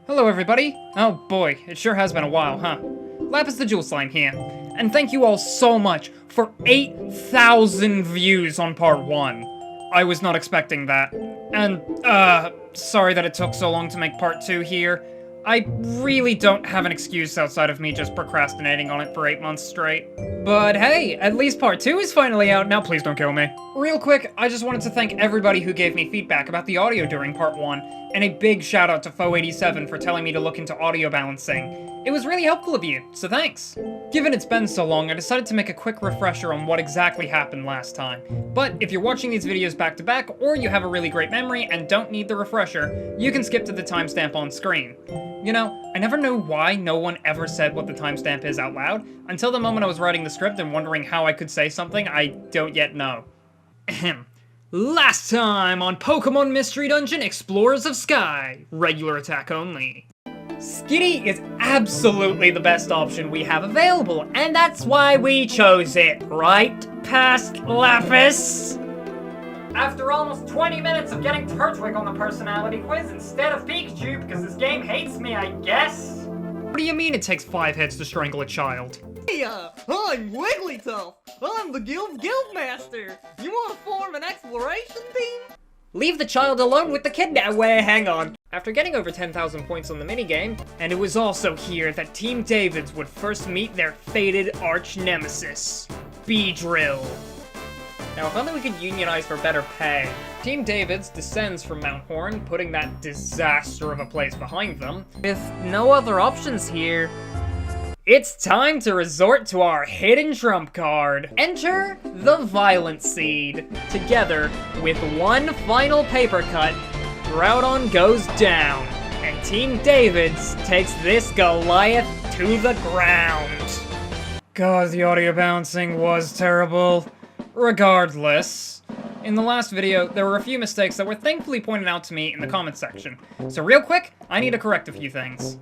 Hello everybody! Oh boy, it sure has been a while, huh? Lapis the Jewel Slime here, and thank you all so much for 8,000 views on part 1. I was not expecting that. And, sorry that it took so long to make part 2 here. I really don't have an excuse outside of me just procrastinating on it for 8 months straight. But hey, at least part 2 is finally out. Now please don't kill me. Real quick, I just wanted to thank everybody who gave me feedback about the audio during part 1, and a big shout out to Foe87 for telling me to look into audio balancing. It was really helpful of you, so thanks. Given it's been so long, I decided to make a quick refresher on what exactly happened last time. But if you're watching these videos back to back, or you have a really great memory and don't need the refresher, you can skip to the timestamp on screen. You know, I never knew why no one ever said what the timestamp is out loud, until the moment I was writing the script and wondering how I could say something I don't yet know. Ahem. Last time on Pokemon Mystery Dungeon Explorers of Sky, regular attack only. Skitty is absolutely the best option we have available, and that's why we chose it, right, past Lapis? After almost 20 minutes of getting Turtwig on the personality quiz instead of Pikachu because this game hates me, I guess? What do you mean it takes 5 hits to strangle a child? Hey, I'm Wigglytuff. I'm the Guildmaster. You want to form an exploration team? Leave the child alone with the kid now. Wait, hang on. After getting over 10,000 points on the minigame, and it was also here that Team Davids would first meet their fated arch-nemesis, Beedrill. Now, if only we could unionize for better pay. Team Davids descends from Mount Horn, putting that disaster of a place behind them. With no other options here, it's time to resort to our hidden trump card. Enter the Violent Seed. Together, with one final paper cut, Groudon goes down, and Team Davids takes this Goliath to the ground. God, the audio balancing was terrible. Regardless, in the last video, there were a few mistakes that were thankfully pointed out to me in the comments section. So real quick, I need to correct a few things.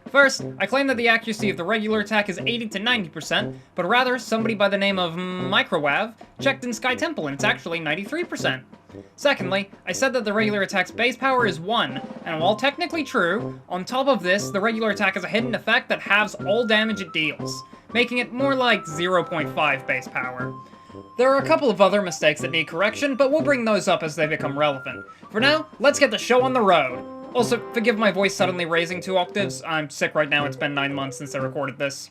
First, I claim that the accuracy of the regular attack is 80 to 90%, but rather, somebody by the name of Microwav checked in Sky Temple and it's actually 93%. Secondly, I said that the regular attack's base power is 1, and while technically true, on top of this, the regular attack has a hidden effect that halves all damage it deals, making it more like 0.5 base power. There are a couple of other mistakes that need correction, but we'll bring those up as they become relevant. For now, let's get the show on the road. Also, forgive my voice suddenly raising 2 octaves. I'm sick right now, it's been 9 months since I recorded this.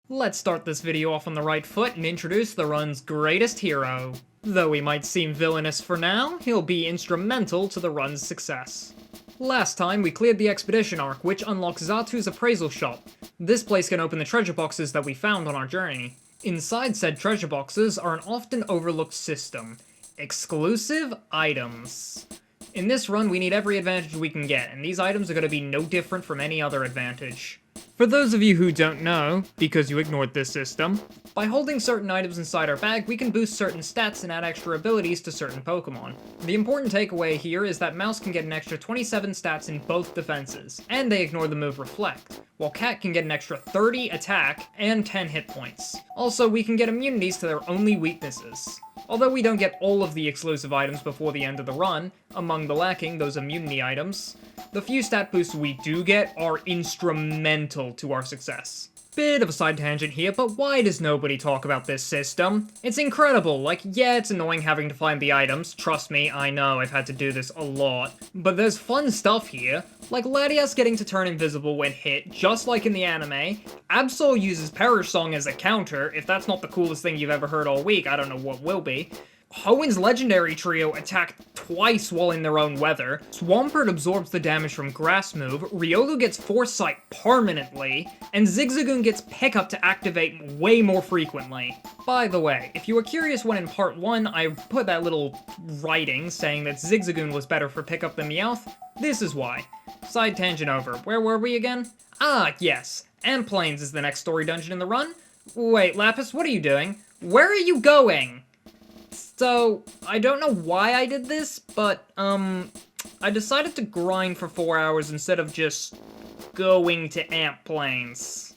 Let's start this video off on the right foot and introduce the run's greatest hero. Though he might seem villainous for now, he'll be instrumental to the run's success. Last time, we cleared the Expedition Arc, which unlocks Xatu's Appraisal Shop. This place can open the treasure boxes that we found on our journey. Inside said treasure boxes are an often overlooked system. Exclusive items. In this run, we need every advantage we can get, and these items are going to be no different from any other advantage. For those of you who don't know, because you ignored this system, by holding certain items inside our bag, we can boost certain stats and add extra abilities to certain Pokemon. The important takeaway here is that Mouse can get an extra 27 stats in both defenses, and they ignore the move Reflect, while Cat can get an extra 30 attack and 10 hit points. Also, we can get immunities to their only weaknesses. Although we don't get all of the exclusive items before the end of the run, among the lacking those immunity items, the few stat boosts we do get are instrumental to our success. Bit of a side tangent here, but why does nobody talk about this system? It's incredible, like, yeah, it's annoying having to find the items, trust me, I know, I've had to do this a lot, but there's fun stuff here, like Latias getting to turn invisible when hit, just like in the anime. Absol uses Perish Song as a counter. If that's not the coolest thing you've ever heard all week, I don't know what will be. Hoenn's legendary trio attack twice while in their own weather, Swampert absorbs the damage from Grass move, Riolu gets Foresight permanently, and Zigzagoon gets Pickup to activate way more frequently. By the way, if you were curious when in part 1 I put that little writing saying that Zigzagoon was better for Pickup than Meowth, this is why. Side tangent over. Where were we again? Ah, yes. Amplanes is the next story dungeon in the run. Wait, Lapis, what are you doing? Where are you going? So, I don't know why I did this, but, I decided to grind for 4 hours instead of just going to Ant Plains.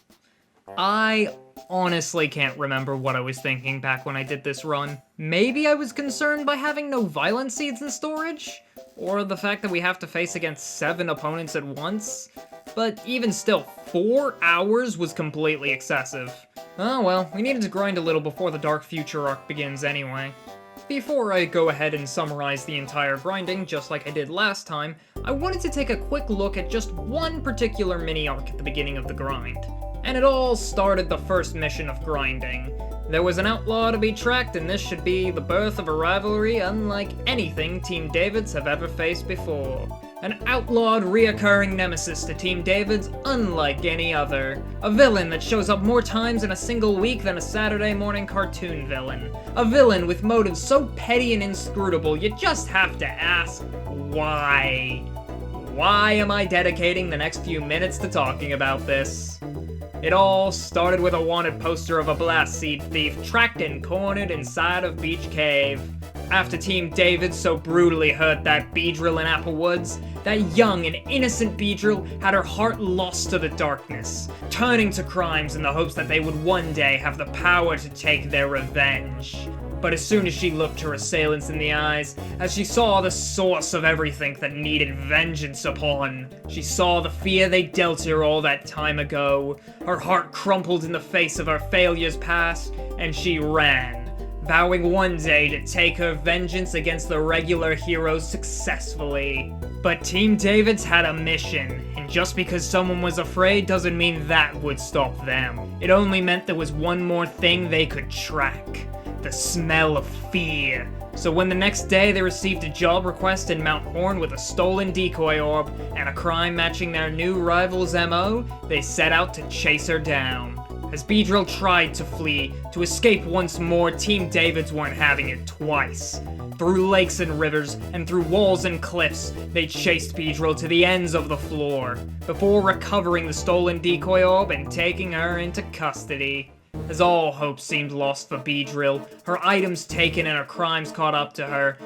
I honestly can't remember what I was thinking back when I did this run. Maybe I was concerned by having no Violent Seeds in storage? or the fact that we have to face against 7 opponents at once. But even still, 4 hours was completely excessive. Oh well, we needed to grind a little before the Dark Future arc begins anyway. Before I go ahead and summarize the entire grinding, just like I did last time, I wanted to take a quick look at just one particular mini-arc at the beginning of the grind. And it all started the first mission of grinding. There was an outlaw to be tracked, and this should be the birth of a rivalry unlike anything Team Davids have ever faced before. An outlawed, reoccurring nemesis to Team Davids unlike any other. A villain that shows up more times in a single week than a Saturday morning cartoon villain. A villain with motives so petty and inscrutable you just have to ask, why? Why am I dedicating the next few minutes to talking about this? It all started with a wanted poster of a blast seed thief tracked and cornered inside of Beach Cave. After Team David so brutally hurt that Beedrill in Apple Woods, that young and innocent Beedrill had her heart lost to the darkness, turning to crimes in the hopes that they would one day have the power to take their revenge. But as soon as she looked her assailants in the eyes, as she saw the source of everything that needed vengeance upon, she saw the fear they dealt her all that time ago. Her heart crumpled in the face of her failures past, and she ran, vowing one day to take her vengeance against the regular heroes successfully. But Team Davids had a mission, and just because someone was afraid doesn't mean that would stop them. It only meant there was one more thing they could track. The smell of fear. So when the next day they received a job request in Mount Horn with a stolen decoy orb and a crime matching their new rival's MO, they set out to chase her down. As Beedrill tried to flee, to escape once more, Team Davids weren't having it twice. Through lakes and rivers, and through walls and cliffs, they chased Beedrill to the ends of the floor, before recovering the stolen decoy orb and taking her into custody. As all hope seemed lost for Beedrill, her items taken and her crimes caught up to her,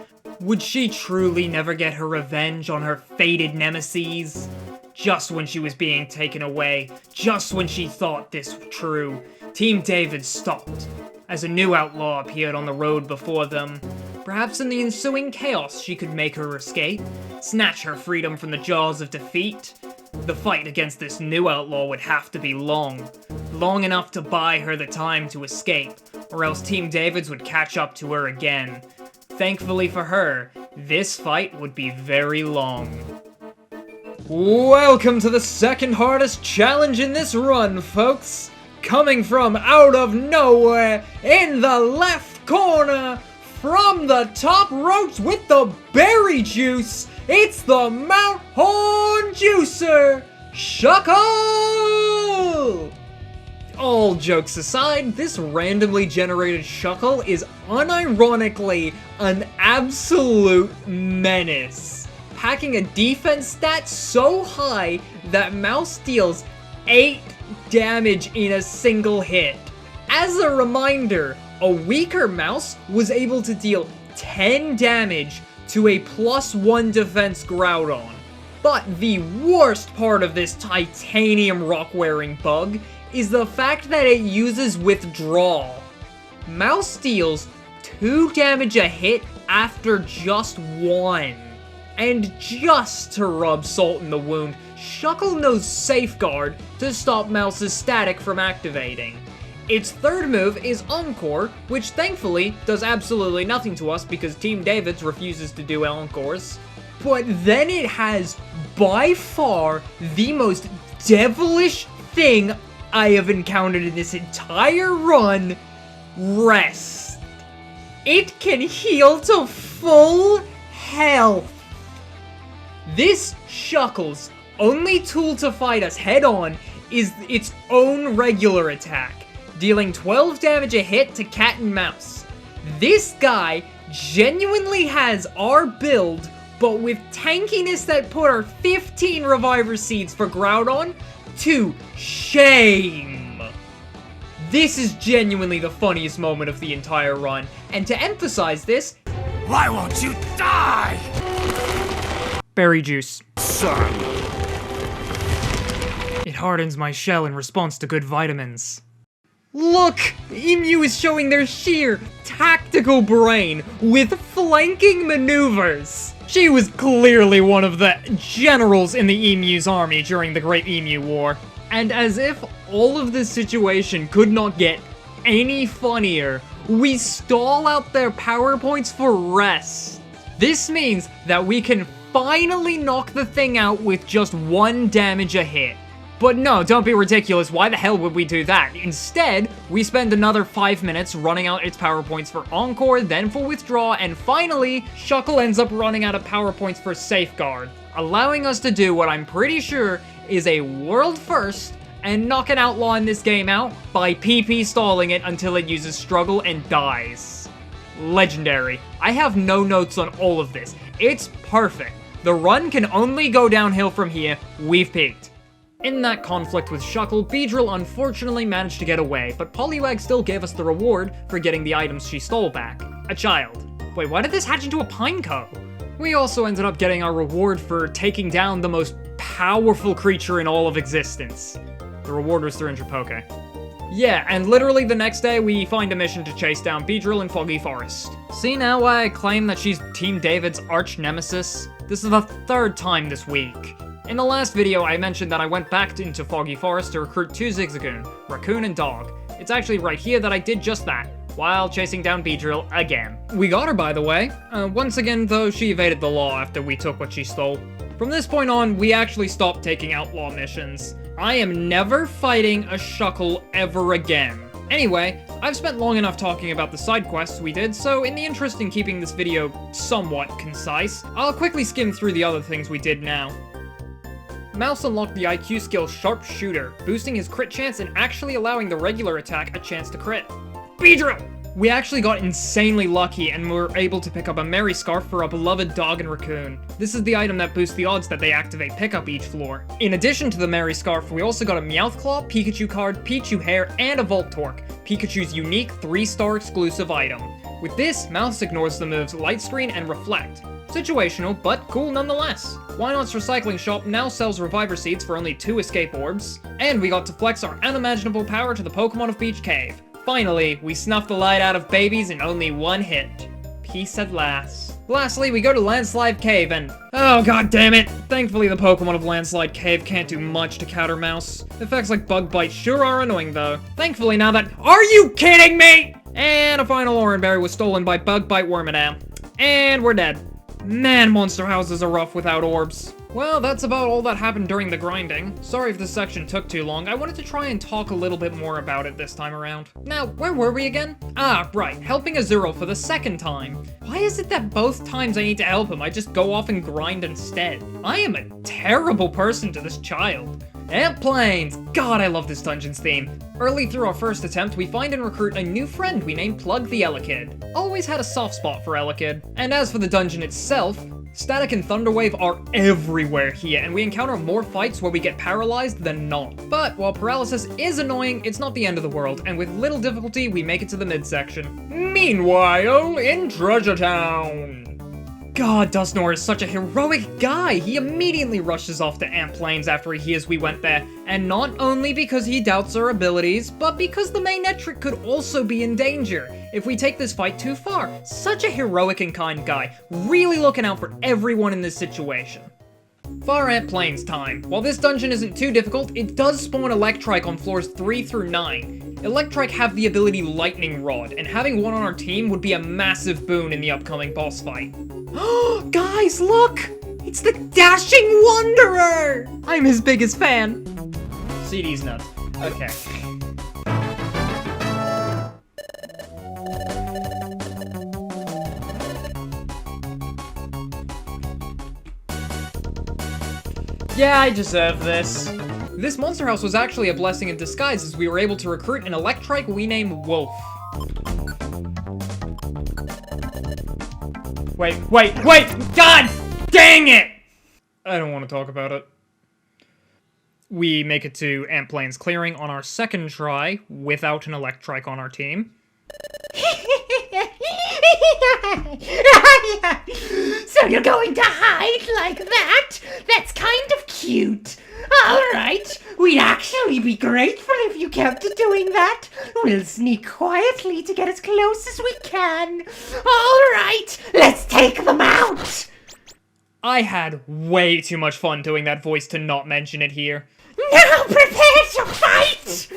would she truly never get her revenge on her fated nemeses? Just when she was being taken away, just when she thought this true, Team David stopped, as a new outlaw appeared on the road before them. Perhaps in the ensuing chaos she could make her escape, snatch her freedom from the jaws of defeat. The fight against this new outlaw would have to be long enough to buy her the time to escape, or else Team Davids would catch up to her again. Thankfully for her, this fight would be very long. Welcome to the second hardest challenge in this run, folks! Coming from out of nowhere, in the left corner, from the top ropes with the berry juice, it's the Mount Horn Juicer, Shuckle! All jokes aside, this randomly generated Shuckle is unironically an absolute menace, packing a defense stat so high that Mouse deals 8 damage in a single hit. As a reminder, a weaker Mouse was able to deal 10 damage to a +1 defense Groudon. But the worst part of this titanium rock-wearing bug is the fact that it uses Withdrawal. Mouse deals 2 damage a hit after just 1. And just to rub salt in the wound, Shuckle knows Safeguard to stop Mouse's static from activating. Its third move is Encore, which thankfully does absolutely nothing to us because Team Davids refuses to do Encores. But then it has, by far, the most devilish thing I have encountered in this entire run, Rest. It can heal to full health. This Shuckle's only tool to fight us head-on is its own regular attack, dealing 12 damage a hit to Cat and Mouse. This guy genuinely has our build, but with tankiness that put our 15 Reviver Seeds for Groudon to shame. This is genuinely the funniest moment of the entire run, and to emphasize this, why won't you die? Berry Juice. Son. It hardens my shell in response to good vitamins. Look! Emu is showing their sheer tactical brain with flanking maneuvers. She was clearly one of the generals in the Emu's army during the Great Emu War. And as if all of this situation could not get any funnier, we stall out their power points for rest. This means that we can finally knock the thing out with just 1 damage a hit. But no, don't be ridiculous, why the hell would we do that? Instead, we spend another 5 minutes running out its power points for Encore, then for Withdraw, and finally, Shuckle ends up running out of power points for Safeguard, allowing us to do what I'm pretty sure is a world first, and knock an outlaw in this game out by PP stalling it until it uses Struggle and dies. Legendary. I have no notes on all of this. It's perfect. The run can only go downhill from here. We've peaked. In that conflict with Shuckle, Beedrill unfortunately managed to get away, but Poliwag still gave us the reward for getting the items she stole back. A child. Wait, why did this hatch into a Pineco? We also ended up getting our reward for taking down the most powerful creature in all of existence. The reward was 300 Poke. Yeah, and literally the next day we find a mission to chase down Beedrill in Foggy Forest. See now why I claim that she's Team David's arch nemesis? This is the 3rd time this week. In the last video, I mentioned that I went back into Foggy Forest to recruit 2 Zigzagoon, Raccoon and Dog. It's actually right here that I did just that, while chasing down Beedrill again. We got her, by the way. Once again, though, she evaded the law after we took what she stole. From this point on, we actually stopped taking outlaw missions. I am never fighting a Shuckle ever again. Anyway, I've spent long enough talking about the side quests we did, so in the interest in keeping this video somewhat concise, I'll quickly skim through the other things we did now. Mouse unlocked the IQ skill Sharpshooter, boosting his crit chance and actually allowing the regular attack a chance to crit. Beedrill! We actually got insanely lucky and were able to pick up a Merry Scarf for our beloved Dog and Raccoon. This is the item that boosts the odds that they activate pickup each floor. In addition to the Merry Scarf, we also got a Meowth Claw, Pikachu card, Pichu hair, and a Voltorque, Pikachu's unique 3-star exclusive item. With this, Mouse ignores the moves Light Screen and Reflect. Situational, but cool nonetheless. Wynot's Recycling Shop now sells Reviver Seeds for only 2 escape orbs, and we got to flex our unimaginable power to the Pokemon of Beach Cave. Finally, we snuffed the light out of babies in only 1 hit. Peace at last. Lastly, we go to Landslide Cave and... oh god damn it! Thankfully the Pokemon of Landslide Cave can't do much to counter Mouse. Effects like Bug Bite sure are annoying though. Thankfully now that... are you kidding me?! And a final Oran Berry was stolen by Bug Bite Wormadam. And we're dead. Man, monster houses are rough without orbs. Well, that's about all that happened during the grinding. Sorry if this section took too long. I wanted to try and talk a little bit more about it this time around. Now, where were we again? Ah, right, helping Azurill for the 2nd time. Why is it that both times I need to help him, I just go off and grind instead? I am a terrible person to this child. Ant Plains! God, I love this dungeon's theme. Early through our first attempt, we find and recruit a new friend we named Plug the Elekid. Always had a soft spot for Elekid. And as for the dungeon itself, Static and Thunderwave are everywhere here, and we encounter more fights where we get paralyzed than not. But while paralysis is annoying, it's not the end of the world, and with little difficulty, we make it to the midsection. Meanwhile, in Treasure Town! God, Dusknoir is such a heroic guy! He immediately rushes off to Ant Plains after he hears we went there, and not only because he doubts our abilities, but because the main Etric could also be in danger if we take this fight too far. Such a heroic and kind guy, really looking out for everyone in this situation. Far Ant Plains time. While this dungeon isn't too difficult, it does spawn Electrike on floors 3 through 9. Electrike have the ability Lightning Rod, and having one on our team would be a massive boon in the upcoming boss fight. Guys, look! It's the Dashing Wanderer! I'm his biggest fan. CD's nuts. Okay. Yeah, I deserve this. This monster house was actually a blessing in disguise as we were able to recruit an Electrike we named Wolf. Wait! God dang it! I don't want to talk about it. We make it to Ant Plains Clearing on our 2nd try without an Electrike on our team. So you're going to hide like that? That's kind of cute. Alright, we'd actually be grateful if you kept doing that. We'll sneak quietly to get as close as we can. Alright, let's take them out. I had way too much fun doing that voice to not mention it here. Now prepare to fight!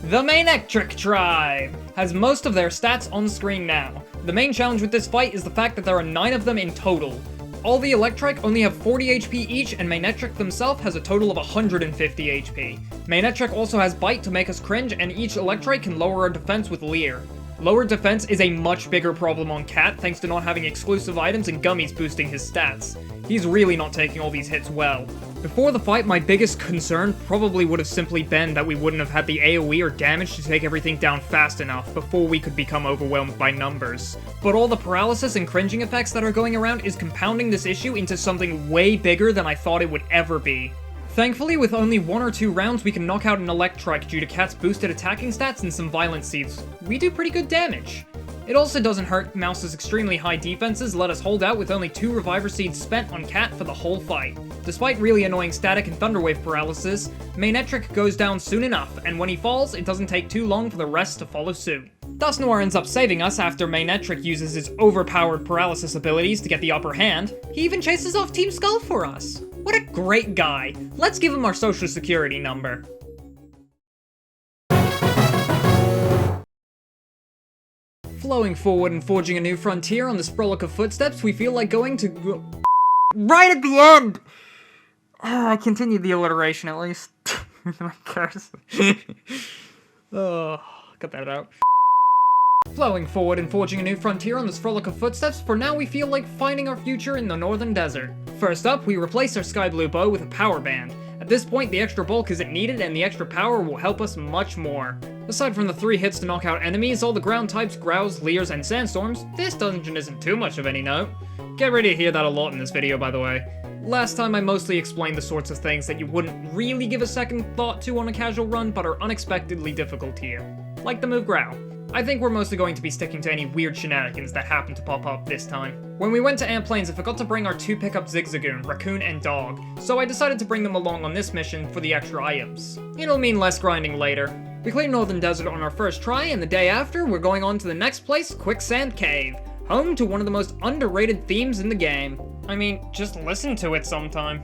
The Manectric Tribe has most of their stats on screen now. The main challenge with this fight is the fact that there are 9 of them in total. All the Electric only have 40 HP each, and Manectric themselves has a total of 150 HP. Manectric also has Bite to make us cringe, and each Electric can lower our defense with Leer. Lowered defense is a much bigger problem on Cat thanks to not having exclusive items and gummies boosting his stats. He's really not taking all these hits well. Before the fight, my biggest concern probably would have simply been that we wouldn't have had the AoE or damage to take everything down fast enough before we could become overwhelmed by numbers. But all the paralysis and cringing effects that are going around is compounding this issue into something way bigger than I thought it would ever be. Thankfully, with only 1 or 2 rounds, we can knock out an Electrike due to Cat's boosted attacking stats and some Violent Seeds. We do pretty good damage. It also doesn't hurt Mouse's extremely high defenses let us hold out with only 2 Reviver Seeds spent on Cat for the whole fight. Despite really annoying static and Thunderwave paralysis, Manectric goes down soon enough, and when he falls, it doesn't take too long for the rest to follow suit. Dusknoir ends up saving us after Manectric uses his overpowered paralysis abilities to get the upper hand. He even chases off Team Skull for us. What a great guy. Let's give him our social security number. Flowing forward and forging a new frontier on the Sprolic of Footsteps, we feel like going to... Right at the end! I continued the alliteration at least. My curse. Oh, cut that out. Flowing forward and forging a new frontier on the Sprolic of Footsteps, for now we feel like finding our future in the Northern Desert. First up, we replace our Sky Blue Bow with a Power Band. At this point, the extra bulk isn't needed, and the extra power will help us much more. Aside from the 3 hits to knock out enemies, all the ground types, Growls, Leers, and Sandstorms, this dungeon isn't too much of any note. Get ready to hear that a lot in this video, by the way. Last time I mostly explained the sorts of things that you wouldn't really give a second thought to on a casual run, but are unexpectedly difficult here. Like the move Growl. I think we're mostly going to be sticking to any weird shenanigans that happen to pop up this time. When we went to Ant Plains, I forgot to bring our 2 pickup Zigzagoon, Raccoon, and Dog, so I decided to bring them along on this mission for the extra items. It'll mean less grinding later. We cleared Northern Desert on our first try, and the day after, we're going on to the next place, Quicksand Cave, home to one of the most underrated themes in the game. I mean, just listen to it sometime.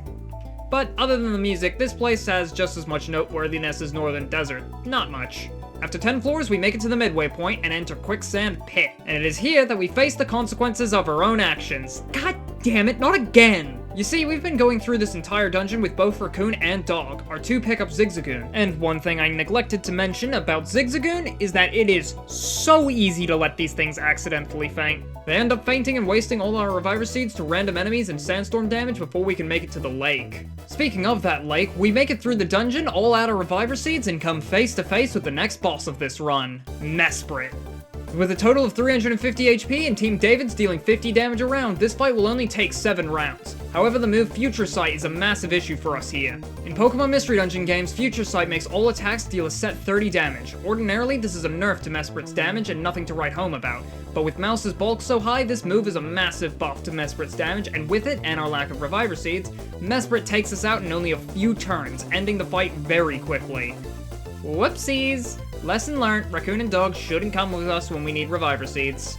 But other than the music, this place has just as much noteworthiness as Northern Desert. Not much. After 10 floors, we make it to the midway point and enter Quicksand Pit. And it is here that we face the consequences of our own actions. God damn it, not again! You see, we've been going through this entire dungeon with both Raccoon and Dog, our 2 pickup Zigzagoon. And one thing I neglected to mention about Zigzagoon is that it is so easy to let these things accidentally faint. They end up fainting and wasting all our Reviver Seeds to random enemies and sandstorm damage before we can make it to the lake. Speaking of that lake, we make it through the dungeon all out of Reviver Seeds and come face to face with the next boss of this run, Mesprit. With a total of 350 HP and Team David's dealing 50 damage a round, this fight will only take 7 rounds. However, the move Future Sight is a massive issue for us here. In Pokemon Mystery Dungeon games, Future Sight makes all attacks deal a set 30 damage. Ordinarily, this is a nerf to Mesprit's damage and nothing to write home about. But with Mouse's bulk so high, this move is a massive buff to Mesprit's damage, and with it, and our lack of Reviver Seeds, Mesprit takes us out in only a few turns, ending the fight very quickly. Whoopsies! Lesson learned, Raccoon and Dog shouldn't come with us when we need Reviver Seeds.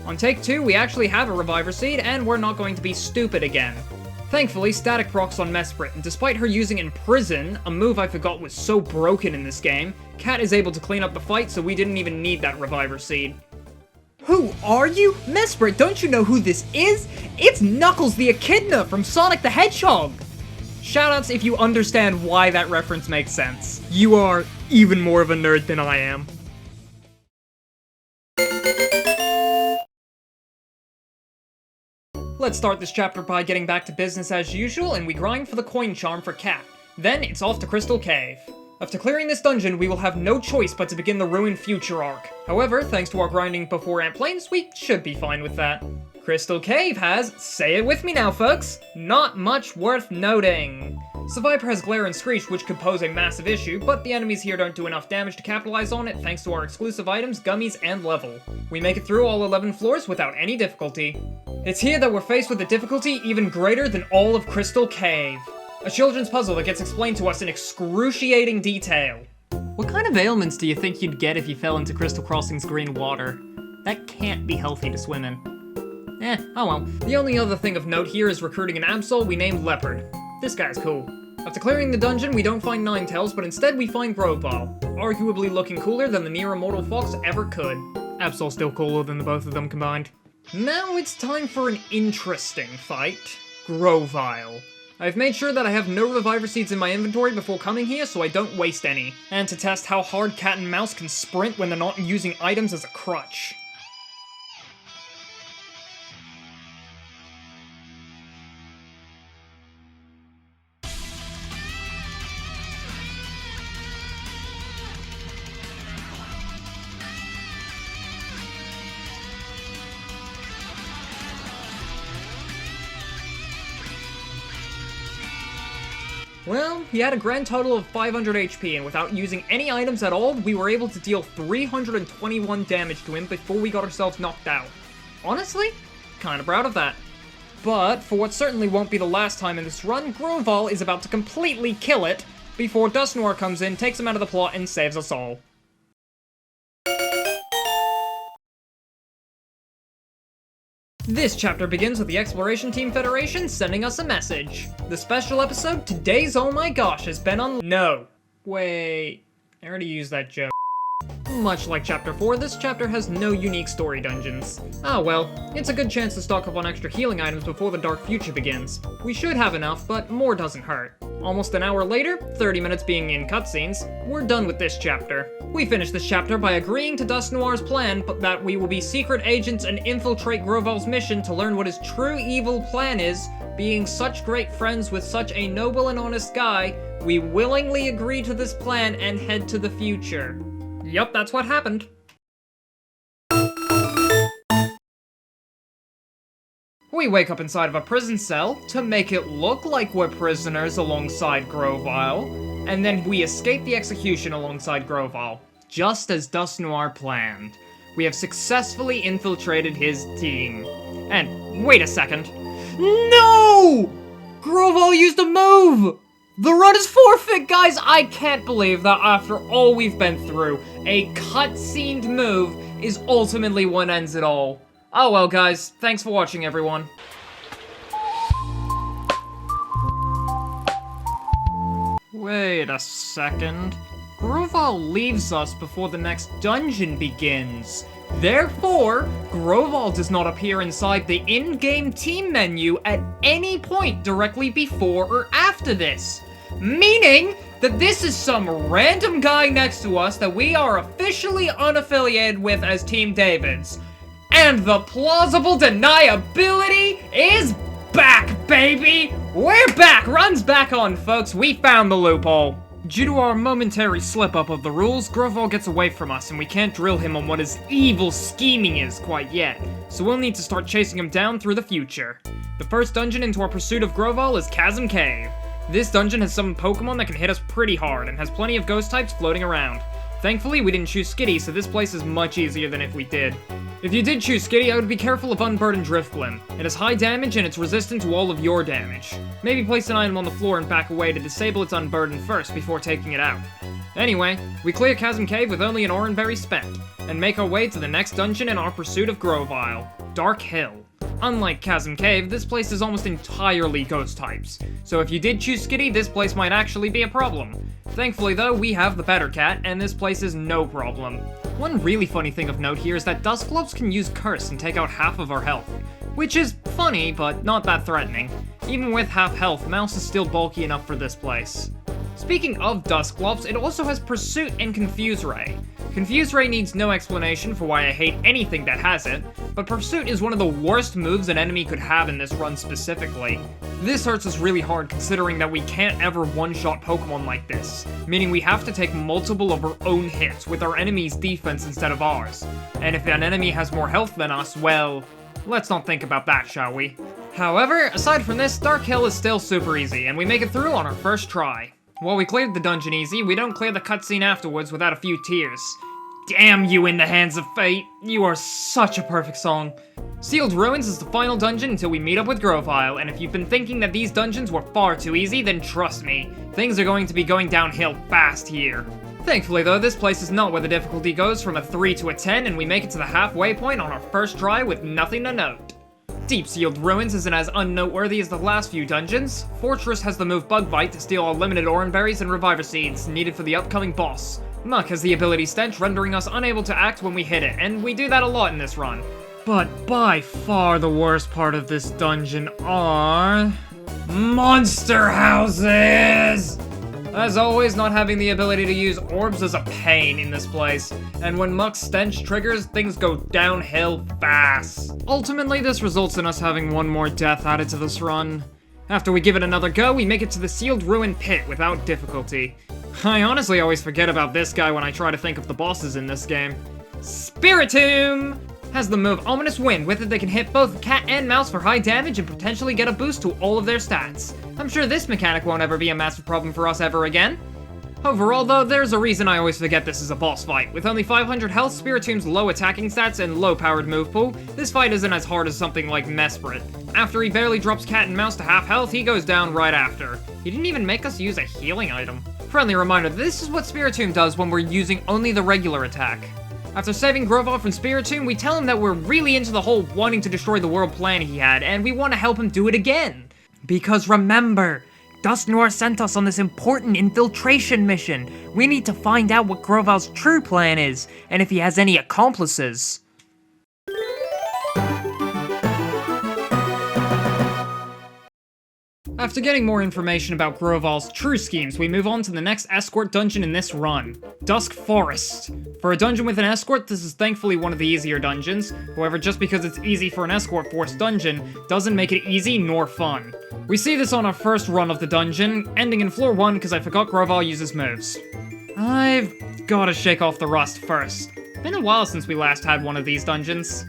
On take 2, we actually have a Reviver Seed, and we're not going to be stupid again. Thankfully, Static procs on Mesprit, and despite her using Imprison, a move I forgot was so broken in this game, Cat is able to clean up the fight, so we didn't even need that Reviver Seed. Who are you? Mesprit, don't you know who this is? It's Knuckles the Echidna from Sonic the Hedgehog! Shoutouts if you understand why that reference makes sense. You are even more of a nerd than I am. Let's start this chapter by getting back to business as usual, and we grind for the coin charm for Cat. Then it's off to Crystal Cave. After clearing this dungeon, we will have no choice but to begin the Ruined Future arc. However, thanks to our grinding before Ant Plains, we should be fine with that. Crystal Cave has, say it with me now folks, not much worth noting. Survivor has Glare and Screech, which could pose a massive issue, but the enemies here don't do enough damage to capitalize on it thanks to our exclusive items, gummies, and level. We make it through all 11 floors without any difficulty. It's here that we're faced with a difficulty even greater than all of Crystal Cave. A children's puzzle that gets explained to us in excruciating detail. What kind of ailments do you think you'd get if you fell into Crystal Crossing's green water? That can't be healthy to swim in. Oh well. The only other thing of note here is recruiting an Absol we named Leopard. This guy's cool. After clearing the dungeon, we don't find Ninetales, but instead we find Groval, arguably looking cooler than the near immortal Fox ever could. Absol's still cooler than the both of them combined. Now it's time for an interesting fight. Grovile. I've made sure that I have no reviver seeds in my inventory before coming here so I don't waste any, and to test how hard cat and mouse can sprint when they're not using items as a crutch. Well, he had a grand total of 500 HP, and without using any items at all, we were able to deal 321 damage to him before we got ourselves knocked out. Honestly, kinda proud of that. But, for what certainly won't be the last time in this run, Groval is about to completely kill it before Dust Noir comes in, takes him out of the plot, and saves us all. This chapter begins with the Exploration Team Federation sending us a message. The special episode, Today's Oh My Gosh, has been on— No. Wait. I already used that joke. Much like Chapter 4, this chapter has no unique story dungeons. Ah well, it's a good chance to stock up on extra healing items before the Dark Future begins. We should have enough, but more doesn't hurt. Almost an hour later, 30 minutes being in cutscenes, we're done with this chapter. We finish this chapter by agreeing to Dust Noir's plan, but that we will be secret agents and infiltrate Groval's mission to learn what his true evil plan is. Being such great friends with such a noble and honest guy, we willingly agree to this plan and head to the future. Yup, that's what happened. We wake up inside of a prison cell to make it look like we're prisoners alongside Groval, and then we escape the execution alongside Groval, just as Dust Noir planned. We have successfully infiltrated his team. And wait a second. No! Groval used a move! The run is forfeit, guys! I can't believe that after all we've been through, a cutscened move is ultimately what ends it all. Oh well, guys. Thanks for watching, everyone. Wait a second. Groval leaves us before the next dungeon begins. Therefore, Groval does not appear inside the in-game team menu at any point directly before or after this. Meaning that this is some random guy next to us that we are officially unaffiliated with as Team Davids. And the plausible deniability is back, baby! We're back! Run's back on, folks. We found the loophole. Due to our momentary slip-up of the rules, Groval gets away from us, and we can't drill him on what his evil scheming is quite yet, so we'll need to start chasing him down through the future. The first dungeon into our pursuit of Groval is Chasm Cave. This dungeon has some Pokemon that can hit us pretty hard, and has plenty of ghost types floating around. Thankfully, we didn't choose Skitty, so this place is much easier than if we did. If you did choose Skitty, I would be careful of Unburdened Driftblim. It has high damage and it's resistant to all of your damage. Maybe place an item on the floor and back away to disable its Unburden first before taking it out. Anyway, we clear Chasm Cave with only an Oranberry spent, and make our way to the next dungeon in our pursuit of Grovile, Dark Hill. Unlike Chasm Cave, this place is almost entirely ghost types, so if you did choose Skitty, this place might actually be a problem. Thankfully though, we have the better cat, and this place is no problem. One really funny thing of note here is that Dusclops can use Curse and take out half of our health, which is funny, but not that threatening. Even with half health, Mouse is still bulky enough for this place. Speaking of Dusclops, it also has Pursuit and Confuse Ray. Confuse Ray needs no explanation for why I hate anything that has it, but Pursuit is one of the worst moves an enemy could have in this run specifically. This hurts us really hard considering that we can't ever one-shot Pokemon like this, meaning we have to take multiple of our own hits with our enemy's defense instead of ours. And if an enemy has more health than us, well, let's not think about that, shall we? However, aside from this, Dark Hill is still super easy, and we make it through on our first try. While we cleared the dungeon easy, we don't clear the cutscene afterwards without a few tears. Damn you In the Hands of Fate, you are such a perfect song. Sealed Ruins is the final dungeon until we meet up with Grovile, and if you've been thinking that these dungeons were far too easy, then trust me, things are going to be going downhill fast here. Thankfully though, this place is not where the difficulty goes from a 3 to a 10, and we make it to the halfway point on our first try with nothing to note. Deep Sealed Ruins isn't as unnoteworthy as the last few dungeons. Fortress has the move Bug Bite to steal all limited Oranberries and Reviver Seeds needed for the upcoming boss. Muck has the ability Stench, rendering us unable to act when we hit it, and we do that a lot in this run. But by far the worst part of this dungeon are... monster houses! As always, not having the ability to use orbs is a pain in this place, and when Muck's Stench triggers, things go downhill fast. Ultimately, this results in us having one more death added to this run. After we give it another go, we make it to the Sealed Ruin Pit without difficulty. I honestly always forget about this guy when I try to think of the bosses in this game. Spiritomb has the move Ominous Wind. With it, they can hit both cat and mouse for high damage and potentially get a boost to all of their stats. I'm sure this mechanic won't ever be a massive problem for us ever again. Overall, though, there's a reason I always forget this is a boss fight. With only 500 health, Spiritomb's low attacking stats, and low-powered move pool, this fight isn't as hard as something like Mesprit. After he barely drops cat and mouse to half health, he goes down right after. He didn't even make us use a healing item. Friendly reminder, this is what Spiritomb does when we're using only the regular attack. After saving Groval from Spiritomb, we tell him that we're really into the whole wanting to destroy the world plan he had, and we want to help him do it again. Because remember, Dusknoir sent us on this important infiltration mission. We need to find out what Groval's true plan is, and if he has any accomplices. After getting more information about Groval's true schemes, we move on to the next escort dungeon in this run, Dusk Forest. For a dungeon with an escort, this is thankfully one of the easier dungeons. However, just because it's easy for an escort force dungeon, doesn't make it easy nor fun. We see this on our first run of the dungeon, ending in floor 1 because I forgot Groval uses moves. I've gotta shake off the rust first. Been a while since we last had one of these dungeons.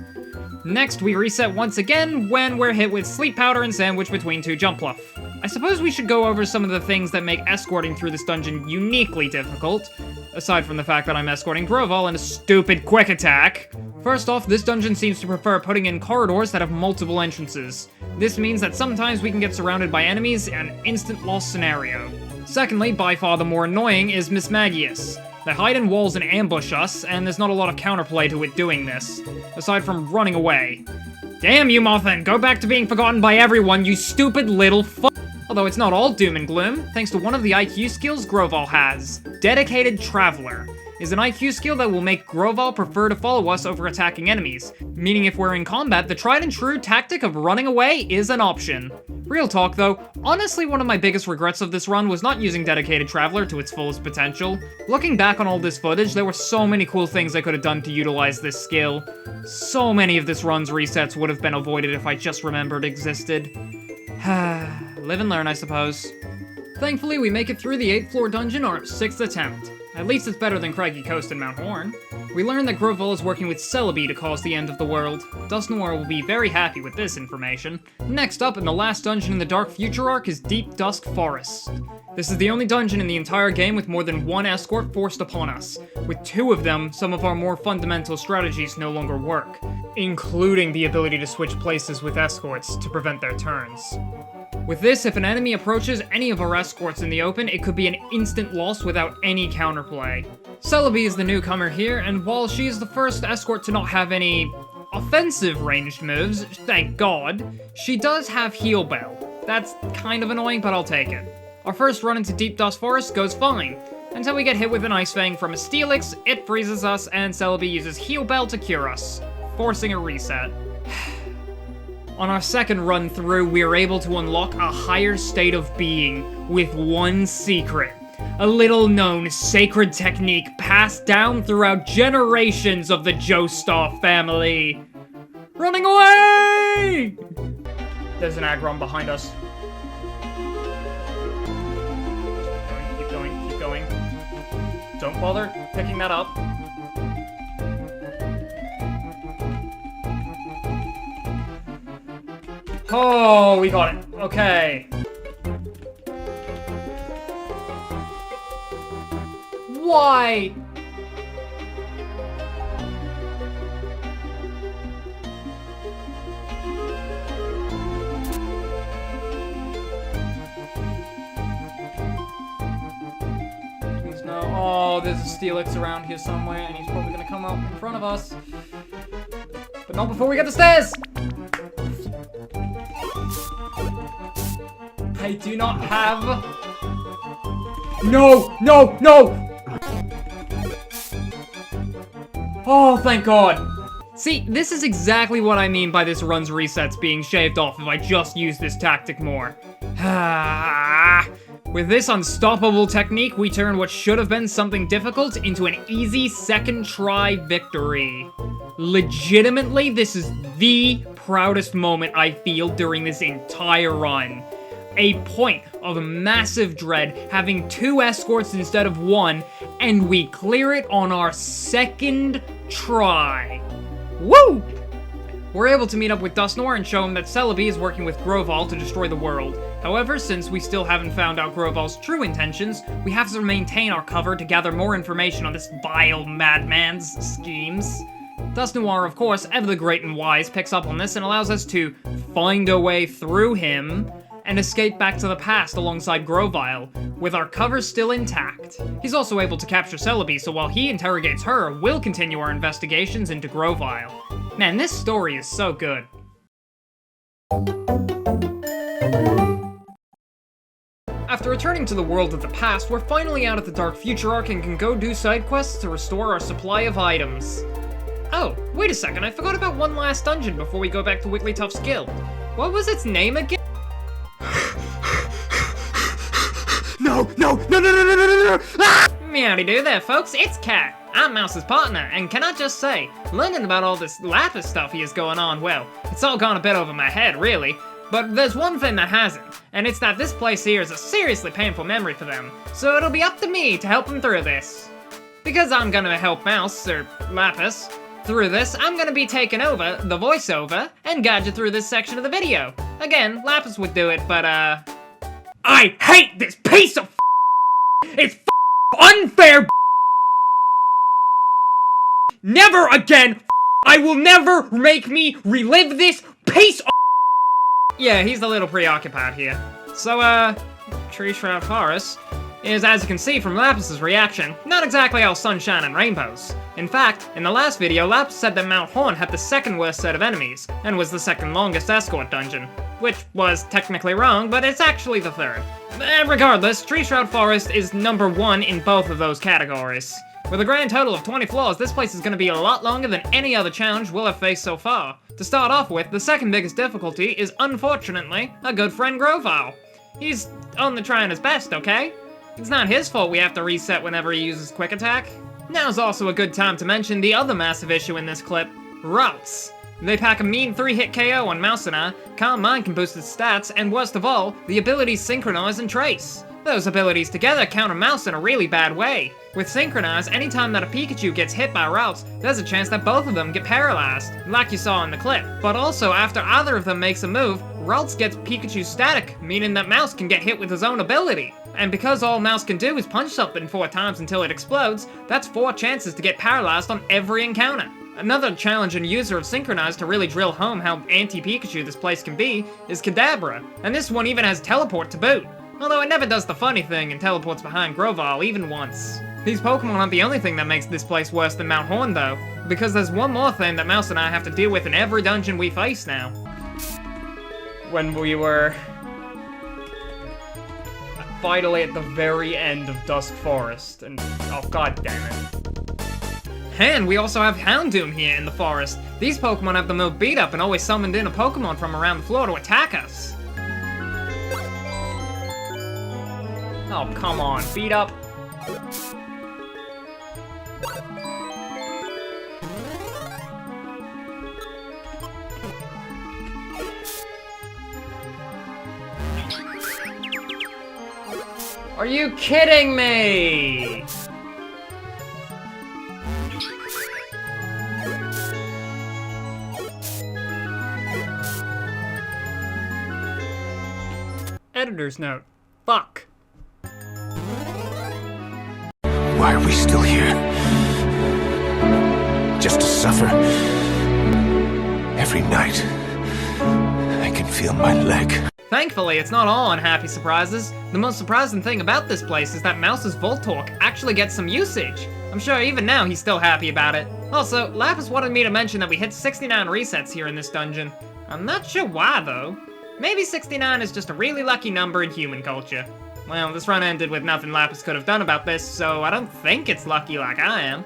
Next, we reset once again when we're hit with Sleep Powder and Sandwich between 2 Jump Pluff. I suppose we should go over some of the things that make escorting through this dungeon uniquely difficult, aside from the fact that I'm escorting Groval in a stupid quick attack. First off, this dungeon seems to prefer putting in corridors that have multiple entrances. This means that sometimes we can get surrounded by enemies in an instant loss scenario. Secondly, by far the more annoying is Mismagius. They hide in walls and ambush us, and there's not a lot of counterplay to it doing this, aside from running away. Damn you, Mothin! Go back to being forgotten by everyone, you stupid little fuck! Although it's not all doom and gloom, thanks to one of the IQ skills Groval has. Dedicated Traveler is an IQ skill that will make Groval prefer to follow us over attacking enemies, meaning if we're in combat, the tried and true tactic of running away is an option. Real talk though, honestly one of my biggest regrets of this run was not using Dedicated Traveler to its fullest potential. Looking back on all this footage, there were so many cool things I could have done to utilize this skill. So many of this run's resets would have been avoided if I just remembered existed. Live and learn, I suppose. Thankfully, we make it through the 8th floor dungeon on our 6th attempt. At least it's better than Craggy Coast and Mount Horn. We learn that Groval is working with Celebi to cause the end of the world. Dusknoir will be very happy with this information. Next up, in the last dungeon in the Dark Future arc, is Deep Dusk Forest. This is the only dungeon in the entire game with more than one escort forced upon us. With 2 of them, some of our more fundamental strategies no longer work, including the ability to switch places with escorts to prevent their turns. With this, if an enemy approaches any of our escorts in the open, it could be an instant loss without any counterplay. Celebi is the newcomer here, and while she is the first escort to not have any offensive ranged moves, thank God, she does have Heal Bell. That's kind of annoying, but I'll take it. Our first run into Deep Dusk Forest goes fine, until we get hit with an Ice Fang from a Steelix, it freezes us, and Celebi uses Heal Bell to cure us, forcing a reset. On our second run through, we are able to unlock a higher state of being with one secret. A little-known sacred technique passed down throughout generations of the Joestar family. Running away! There's an Aggron behind us. Keep going, keep going. Don't bother picking that up. Oh, we got it. Okay. Why? Please no. Oh, there's a Steelix around here somewhere, and he's probably gonna come up in front of us. But not before we get the stairs! I do not have... No! No! No! Oh, thank God. See, this is exactly what I mean by this run's resets being shaved off if I just use this tactic more. With this unstoppable technique, we turn what should have been something difficult into an easy second try victory. Legitimately, this is the proudest moment I feel during this entire run. A point of massive dread, having 2 escorts instead of 1, and we clear it on our second try. Woo! We're able to meet up with Dust Noir and show him that Celebi is working with Groval to destroy the world. However, since we still haven't found out Groval's true intentions, we have to maintain our cover to gather more information on this vile madman's schemes. Dust Noir, of course, ever the great and wise, picks up on this and allows us to find a way through him and escape back to the past alongside Grovile, with our cover still intact. He's also able to capture Celebi, so while he interrogates her, we'll continue our investigations into Grovile. Man, this story is so good. After returning to the world of the past, we're finally out of the Dark Future arc and can go do side quests to restore our supply of items. Oh, wait a second, I forgot about one last dungeon before we go back to Wigglytuff's guild. What was its name again? No! Meowdy do there, folks, it's Cat. I'm Mouse's partner, and can I just say, learning about all this Lapis stuff he has going on, well, it's all gone a bit over my head, really. But there's one thing that hasn't, and it's that this place here is a seriously painful memory for them, so it'll be up to me to help them through this. Because I'm gonna help Mouse, or Lapis, through this, I'm gonna be taking over the voiceover and guide you through this section of the video. Again, Lapis would do it, but I hate this piece of It's unfair Never again I will never make me relive this piece of Yeah, he's a little preoccupied here. So, Tree Shroud Forest is, as you can see from Lapis's reaction, not exactly all sunshine and rainbows. In fact, in the last video, Lapis said that Mount Horn had the second worst set of enemies, and was the second longest escort dungeon. Which was technically wrong, but it's actually the third. Regardless, Tree Shroud Forest is number 1 in both of those categories. With a grand total of 20 floors, this place is going to be a lot longer than any other challenge we'll have faced so far. To start off with, the second biggest difficulty is, unfortunately, our good friend Grovile. He's only trying his best, okay? It's not his fault we have to reset whenever he uses Quick Attack. Now's also a good time to mention the other massive issue in this clip, routes. They pack a mean 3-hit KO on Mouse and I, Calm Mind can boost its stats, and worst of all, the abilities Synchronize and Trace. Those abilities together counter Mouse in a really bad way. With Synchronize, anytime that a Pikachu gets hit by routes, there's a chance that both of them get paralyzed, like you saw in the clip. But also, after either of them makes a move, routes gets Pikachu static, meaning that Mouse can get hit with his own ability. And because all Mouse can do is punch something 4 times until it explodes, that's 4 chances to get paralyzed on every encounter. Another challenging user of Synchronize to really drill home how anti-Pikachu this place can be is Kadabra, and this one even has Teleport to boot. Although it never does the funny thing and teleports behind Grovile even once. These Pokemon aren't the only thing that makes this place worse than Mount Horn though, because there's one more thing that Mouse and I have to deal with in every dungeon we face now. When we were finally at the very end of Dusk Forest, and oh god damn it. And we also have Houndoom here in the forest. These Pokemon have the move Beat Up and always summoned in a Pokemon from around the floor to attack us. Oh, come on, Beat Up. Are you kidding me? Editor's note. Fuck. Why are we still here? Just to suffer? Every night, I can feel my leg. Thankfully, it's not all unhappy surprises. The most surprising thing about this place is that Mouse's Voltorb actually gets some usage. I'm sure even now he's still happy about it. Also, Lapis wanted me to mention that we hit 69 resets here in this dungeon. I'm not sure why though. Maybe 69 is just a really lucky number in human culture. Well, this run ended with nothing Lapis could have done about this, so I don't think it's lucky like I am.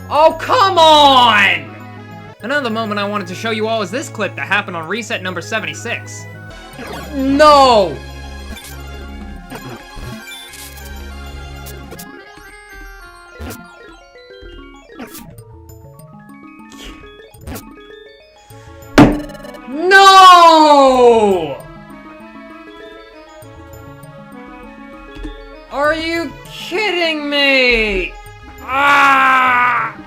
Oh, come on! Another moment I wanted to show you all is this clip that happened on reset number 76. No! No! Are you kidding me? Ah!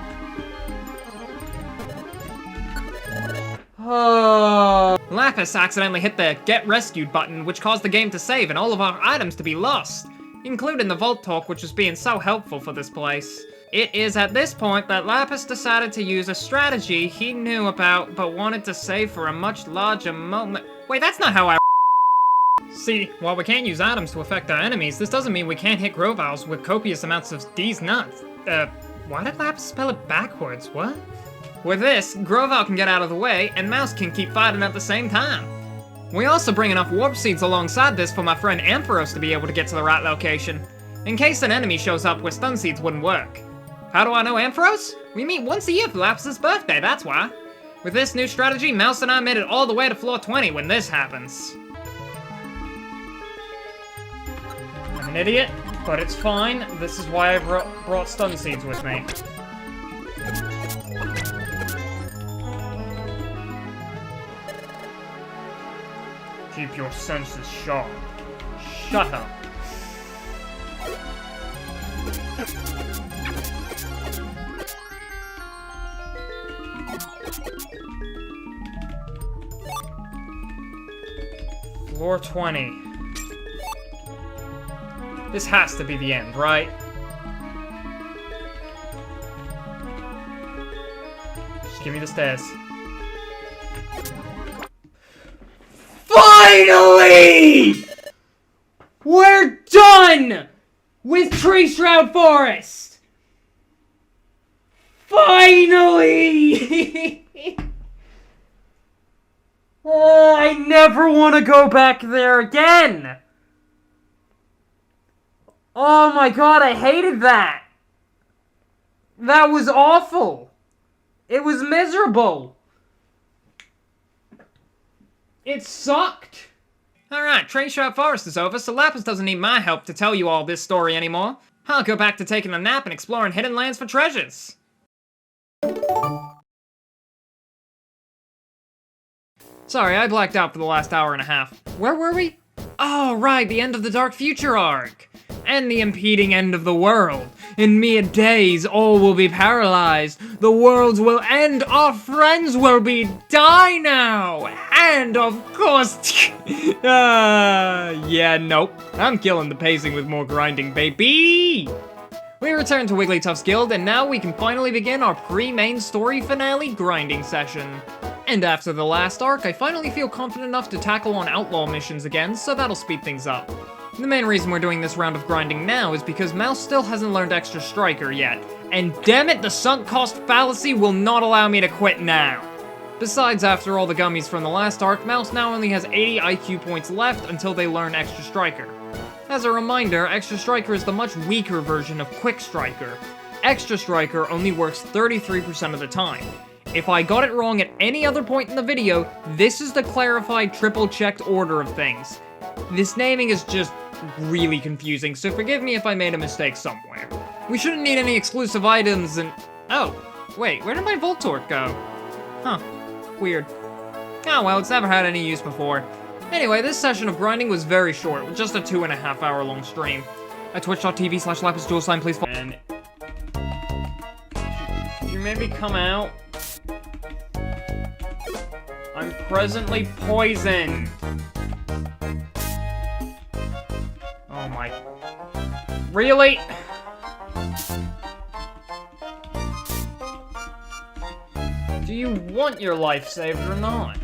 Oh. Lapis accidentally hit the Get Rescued button, which caused the game to save and all of our items to be lost, including the Vault Talk, which was being so helpful for this place. It is at this point that Lapis decided to use a strategy he knew about, but wanted to save for a much larger moment. Wait, that's not how I See, while we can't use items to affect our enemies, this doesn't mean we can't hit Grovals with copious amounts of these nuts. Why did Lapis spell it backwards? What? With this, Groval can get out of the way, and Mouse can keep fighting at the same time. We also bring enough warp seeds alongside this for my friend Ampharos to be able to get to the right location, in case an enemy shows up where stun seeds wouldn't work. How do I know Ampharos? We meet once a year for Lapis' birthday, that's why. With this new strategy, Mouse and I made it all the way to floor 20 when this happens. I'm an idiot, but it's fine. This is why I brought stun seeds with me. Keep your senses sharp. Shut up. Floor 20. This has to be the end, right? Just give me the stairs. Finally! We're done with Tree Shroud Forest! Finally! Oh, I never want to go back there again! Oh my god, I hated that! That was awful! It was miserable! It sucked! Alright, Tree Shroud Forest is over, so Lapis doesn't need my help to tell you all this story anymore. I'll go back to taking a nap and exploring hidden lands for treasures. Sorry, I blacked out for the last hour and a half. Where were we? Oh, right, the end of the Dark Future arc. And the impeding end of the world. In mere days, all will be paralyzed. The worlds will end. Our friends will be die now. And of course, yeah, nope. I'm killing the pacing with more grinding, baby. We return to Wigglytuff's Guild, and now we can finally begin our pre-main story finale grinding session. And after the last arc, I finally feel confident enough to tackle on outlaw missions again, so that'll speed things up. The main reason we're doing this round of grinding now is because Mouse still hasn't learned Extra Striker yet, and damn it, the sunk cost fallacy will not allow me to quit now. Besides, after all the gummies from the last arc, Mouse now only has 80 IQ points left until they learn Extra Striker. As a reminder, Extra Striker is the much weaker version of Quick Striker. Extra Striker only works 33% of the time. If I got it wrong at any other point in the video, this is the clarified triple-checked order of things. This naming is just really confusing, so forgive me if I made a mistake somewhere. We shouldn't need any exclusive items and... Oh, wait, where did my Voltorb go? Huh, weird. Oh well, it's never had any use before. Anyway, this session of grinding was very short, with just a 2.5 hour long stream. At twitch.tv/LapisDualSign, please follow. And... Could you maybe come out? I'm presently poisoned. Oh my... Really? Do you want your life saved or not?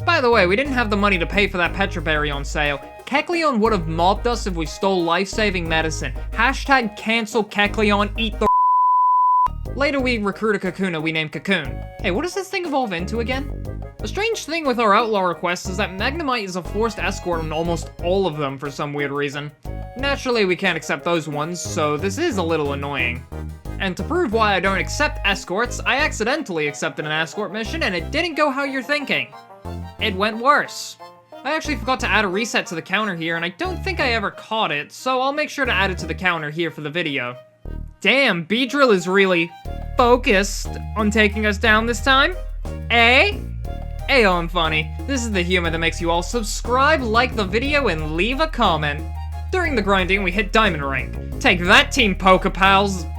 By the way, we didn't have the money to pay for that Petra Berry on sale. Kecleon would have mobbed us if we stole life-saving medicine. Hashtag cancel Kecleon, eat the Later we recruit a Kakuna we named Cocoon. Hey, what does this thing evolve into again? The strange thing with our outlaw requests is that Magnemite is a forced escort on almost all of them for some weird reason. Naturally, we can't accept those ones, so this is a little annoying. And to prove why I don't accept escorts, I accidentally accepted an escort mission and it didn't go how you're thinking. It went worse. I actually forgot to add a reset to the counter here, and I don't think I ever caught it, so I'll make sure to add it to the counter here for the video. Damn, Beedrill is really focused on taking us down this time. Eh? Ayo, I'm funny. This is the humor that makes you all subscribe, like the video, and leave a comment. During the grinding, we hit Diamond Rank. Take that, Team Pokepals.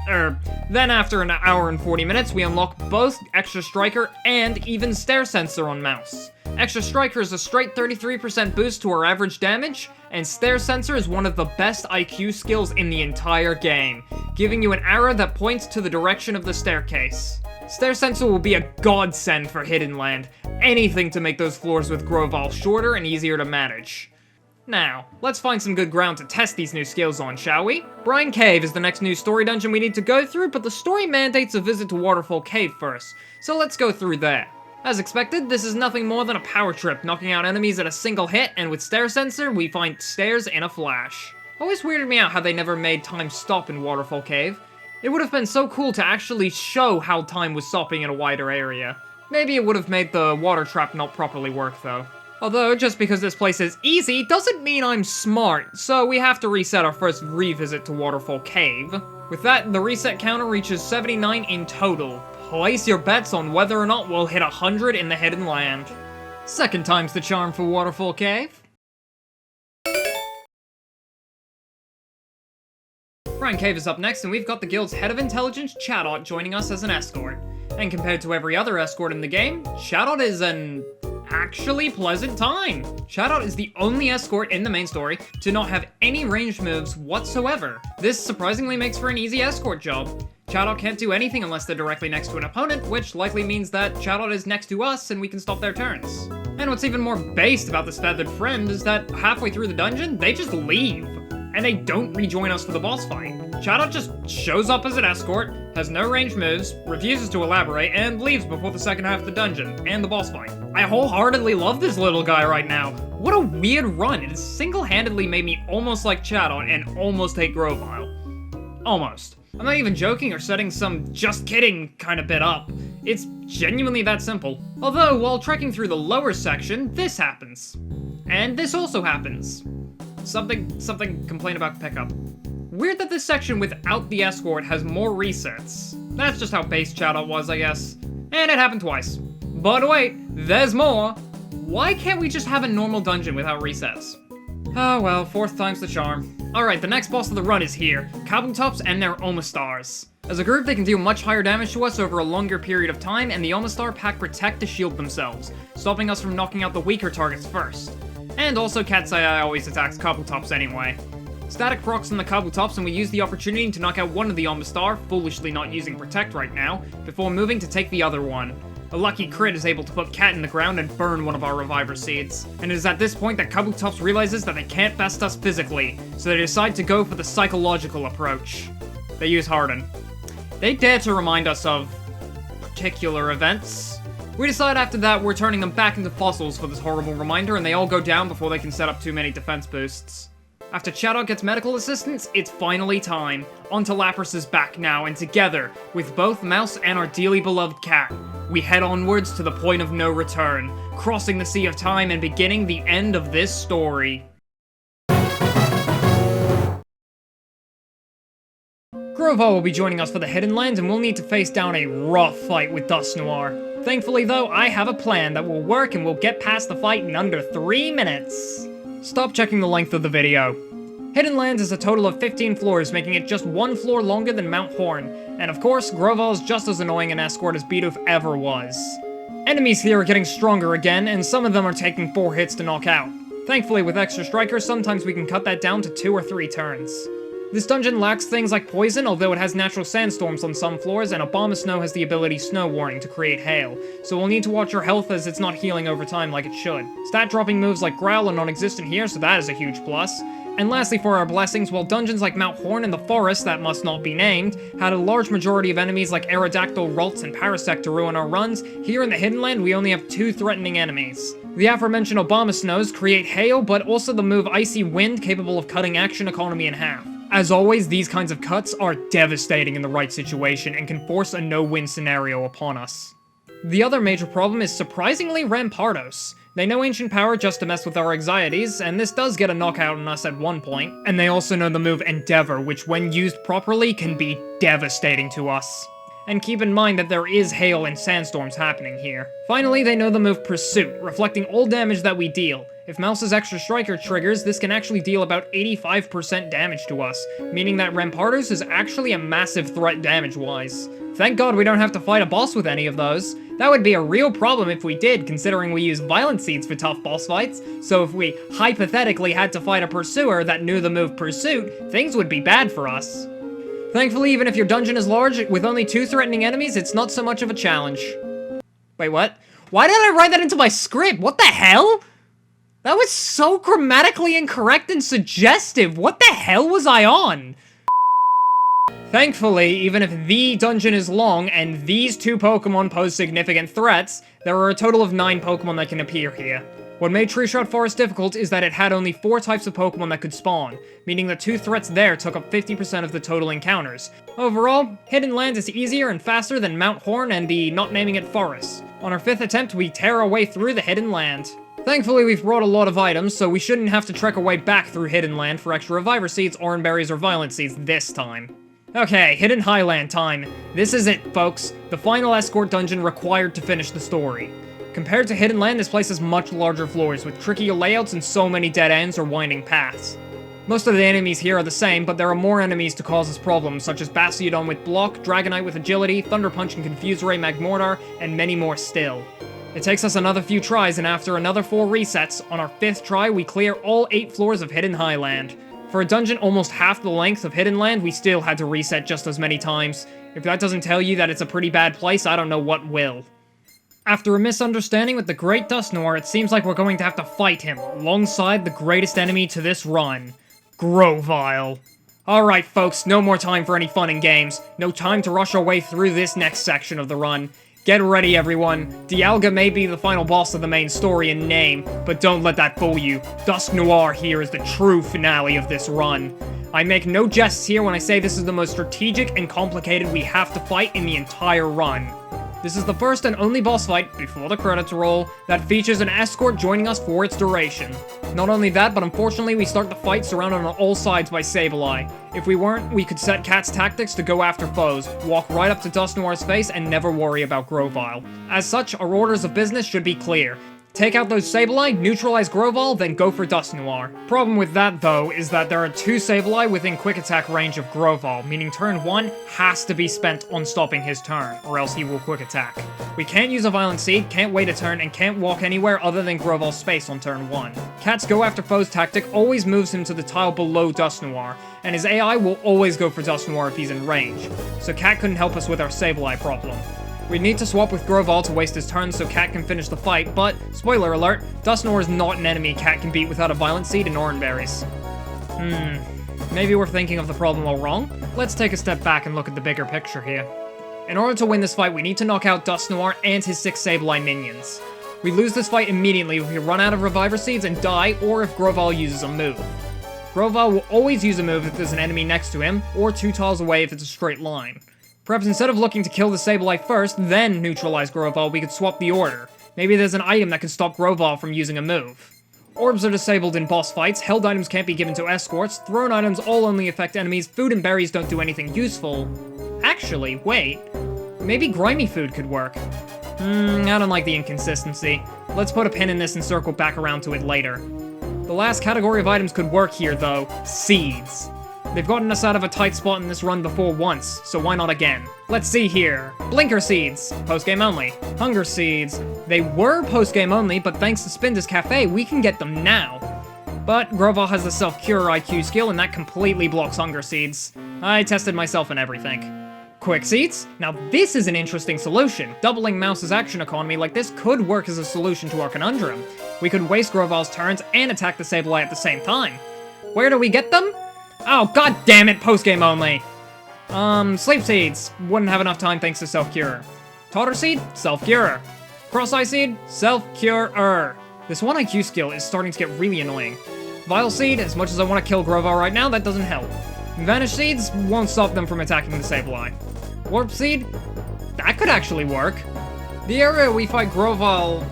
Then after an hour and 40 minutes, we unlock both Extra Striker and even Stair Sensor on Mouse. Extra Striker is a straight 33% boost to our average damage, and Stair Sensor is one of the best IQ skills in the entire game, giving you an arrow that points to the direction of the staircase. Stair Sensor will be a godsend for Hidden Land, anything to make those floors with Grovyle shorter and easier to manage. Now, let's find some good ground to test these new skills on, shall we? Brine Cave is the next new story dungeon we need to go through, but the story mandates a visit to Waterfall Cave first, so let's go through there. As expected, this is nothing more than a power trip, knocking out enemies at a single hit, and with Stair Sensor, we find stairs in a flash. Always weirded me out how they never made time stop in Waterfall Cave. It would have been so cool to actually show how time was stopping in a wider area. Maybe it would have made the water trap not properly work though. Although, just because this place is easy doesn't mean I'm smart, so we have to reset our first revisit to Waterfall Cave. With that, the reset counter reaches 79 in total. Place your bets on whether or not we'll hit 100 in the Hidden Land. Second time's the charm for Waterfall Cave. Brine Cave is up next, and we've got the guild's head of intelligence, Chatot, joining us as an escort. And compared to every other escort in the game, Chatot is an actually pleasant time. Chatot is the only escort in the main story to not have any ranged moves whatsoever. This surprisingly makes for an easy escort job. Chatot can't do anything unless they're directly next to an opponent, which likely means that Chatot is next to us and we can stop their turns. And what's even more based about this feathered friend is that halfway through the dungeon, they just leave. And they don't rejoin us for the boss fight. Chatot just shows up as an escort, has no ranged moves, refuses to elaborate, and leaves before the second half of the dungeon, and the boss fight. I wholeheartedly love this little guy right now. What a weird run. It has single-handedly made me almost like Chatot and almost hate Grovyle. Almost. I'm not even joking or setting some just kidding kind of bit up. It's genuinely that simple. Although, while trekking through the lower section, this happens. And this also happens. Something complain about pickup. Weird that this section without the escort has more resets. That's just how base Chatot was, I guess. And it happened twice. But wait, there's more. Why can't we just have a normal dungeon without resets? Oh well, fourth time's the charm. Alright, the next boss of the run is here, Kabutops and their Omastars. As a group, they can deal much higher damage to us over a longer period of time, and the Omastar pack protect to shield themselves, stopping us from knocking out the weaker targets first. And also, Katsai always attacks Kabutops anyway. Static procs on the Kabutops, and we use the opportunity to knock out one of the Omastar, foolishly not using Protect right now, before moving to take the other one. A lucky crit is able to put Cat in the ground and burn one of our Reviver Seeds. And it is at this point that Kabutops realizes that they can't best us physically, so they decide to go for the psychological approach. They use Harden. They dare to remind us of particular events. We decide after that we're turning them back into fossils for this horrible reminder, and they all go down before they can set up too many defense boosts. After Chatot gets medical assistance, it's finally time. Onto Lapras's back now, and together, with both Mouse and our dearly beloved cat, we head onwards to the point of no return, crossing the sea of time and beginning the end of this story. Grovyle will be joining us for the Hidden Lands, and we'll need to face down a rough fight with Dust Noir. Thankfully though, I have a plan that will work and we'll get past the fight in under 3 minutes. Stop checking the length of the video. Hidden Lands is a total of 15 floors, making it just 1 floor longer than Mount Horn, and of course, Grovyle is just as annoying an escort as Bidoof ever was. Enemies here are getting stronger again, and some of them are taking 4 hits to knock out. Thankfully, with Extra Striker, sometimes we can cut that down to 2 or 3 turns. This dungeon lacks things like poison, although it has natural sandstorms on some floors, and Abomasnow has the ability Snow Warning to create hail, so we'll need to watch our health as it's not healing over time like it should. Stat dropping moves like Growl are non-existent here, so that is a huge plus. And lastly, for our blessings, while dungeons like Mount Horn and the Forest, that must not be named, had a large majority of enemies like Aerodactyl, Ralts, and Parasect to ruin our runs, here in the Hidden Land we only have 2 threatening enemies. The aforementioned Obama Snows create hail, but also the move Icy Wind, capable of cutting action economy in half. As always, these kinds of cuts are devastating in the right situation and can force a no-win scenario upon us. The other major problem is surprisingly Rampardos. They know Ancient Power just to mess with our anxieties, and this does get a knockout on us at one point, and they also know the move Endeavor, which when used properly can be devastating to us. And keep in mind that there is hail and sandstorms happening here. Finally, they know the move Pursuit, reflecting all damage that we deal. If Mouse's Extra Striker triggers, this can actually deal about 85% damage to us, meaning that Rampardos is actually a massive threat damage-wise. Thank God we don't have to fight a boss with any of those. That would be a real problem if we did, considering we use Violent Seeds for tough boss fights, so if we hypothetically had to fight a Pursuer that knew the move Pursuit, things would be bad for us. Thankfully, even if your dungeon is large, with only 2 threatening enemies, it's not so much of a challenge. Wait, what? Why did I write that into my script? What the hell? That was so grammatically incorrect and suggestive. What the hell was I on? Thankfully, even if the dungeon is long and these 2 Pokemon pose significant threats, there are a total of 9 Pokemon that can appear here. What made Treeshot Forest difficult is that it had only 4 types of Pokemon that could spawn, meaning the 2 threats there took up 50% of the total encounters. Overall, Hidden Land is easier and faster than Mount Horn and the not naming it Forest. On our 5th attempt, we tear our way through the Hidden Land. Thankfully, we've brought a lot of items, so we shouldn't have to trek our way back through Hidden Land for extra Reviver Seeds, Oran Berries, or Violent Seeds this time. Okay, Hidden Highland time. This is it, folks. The final escort dungeon required to finish the story. Compared to Hidden Land, this place has much larger floors, with trickier layouts and so many dead ends or winding paths. Most of the enemies here are the same, but there are more enemies to cause us problems, such as Bastiodon with Block, Dragonite with Agility, Thunder Punch and Confuse Ray Magmortar, and many more still. It takes us another few tries, and after another 4 resets, on our 5th try, we clear all 8 floors of Hidden Highland. For a dungeon almost half the length of Hidden Land, we still had to reset just as many times. If that doesn't tell you that it's a pretty bad place, I don't know what will. After a misunderstanding with the Great Dusknoir, it seems like we're going to have to fight him, alongside the greatest enemy to this run, Grovyle. Alright folks, no more time for any fun and games. No time to rush our way through this next section of the run. Get ready, everyone. Dialga may be the final boss of the main story in name, but don't let that fool you. Dusknoir here is the true finale of this run. I make no jests here when I say this is the most strategic and complicated we have to fight in the entire run. This is the first and only boss fight, before the credits roll, that features an escort joining us for its duration. Not only that, but unfortunately we start the fight surrounded on all sides by Sableye. If we weren't, we could set Cat's tactics to go after foes, walk right up to Dusknoir's face, and never worry about Grovyle. As such, our orders of business should be clear. Take out those Sableye, neutralize Grovyle, then go for Dusknoir. Problem with that, though, is that there are 2 Sableye within quick attack range of Grovyle, meaning turn 1 has to be spent on stopping his turn, or else he will quick attack. We can't use a Violent Seed, can't wait a turn, and can't walk anywhere other than Grovyle's space on turn 1. Cat's go after foes tactic always moves him to the tile below Dusknoir, and his AI will always go for Dusknoir if he's in range, so Cat couldn't help us with our Sableye problem. We'd need to swap with Grovyle to waste his turn so Cat can finish the fight, but, spoiler alert, Dusknoir is not an enemy Cat can beat without a Violent Seed and Oran Berries. Maybe we're thinking of the problem all wrong? Let's take a step back and look at the bigger picture here. In order to win this fight, we need to knock out Dusknoir and his 6 Sableye minions. We lose this fight immediately if we run out of Reviver Seeds and die, or if Grovyle uses a move. Grovyle will always use a move if there's an enemy next to him, or 2 tiles away if it's a straight line. Perhaps instead of looking to kill the Sableye first, then neutralize Grovyle, we could swap the order. Maybe there's an item that can stop Grovyle from using a move. Orbs are disabled in boss fights, held items can't be given to escorts, thrown items all only affect enemies, food and berries don't do anything useful. Actually, wait. Maybe grimy food could work. I don't like the inconsistency. Let's put a pin in this and circle back around to it later. The last category of items could work here, though. Seeds. They've gotten us out of a tight spot in this run before once, so why not again? Let's see here. Blinker Seeds, post-game only. Hunger Seeds, they were post-game only, but thanks to Spinda's Cafe, we can get them now. But Grovyle has the self-cure IQ skill, and that completely blocks Hunger Seeds. I tested myself and everything. Quick Seeds? Now this is an interesting solution. Doubling Mouse's action economy like this could work as a solution to our conundrum. We could waste Grovyle's turns and attack the Sableye at the same time. Where do we get them? Oh, god damn it, postgame only. Sleep seeds. Wouldn't have enough time thanks to self-cure. Totter seed, self-cure. Cross-eye seed, self-cure. This 1 IQ skill is starting to get really annoying. Vile seed, as much as I want to kill Grovar right now, that doesn't help. Vanish seeds won't stop them from attacking the Sableye. Warp seed, that could actually work. The area we fight Groval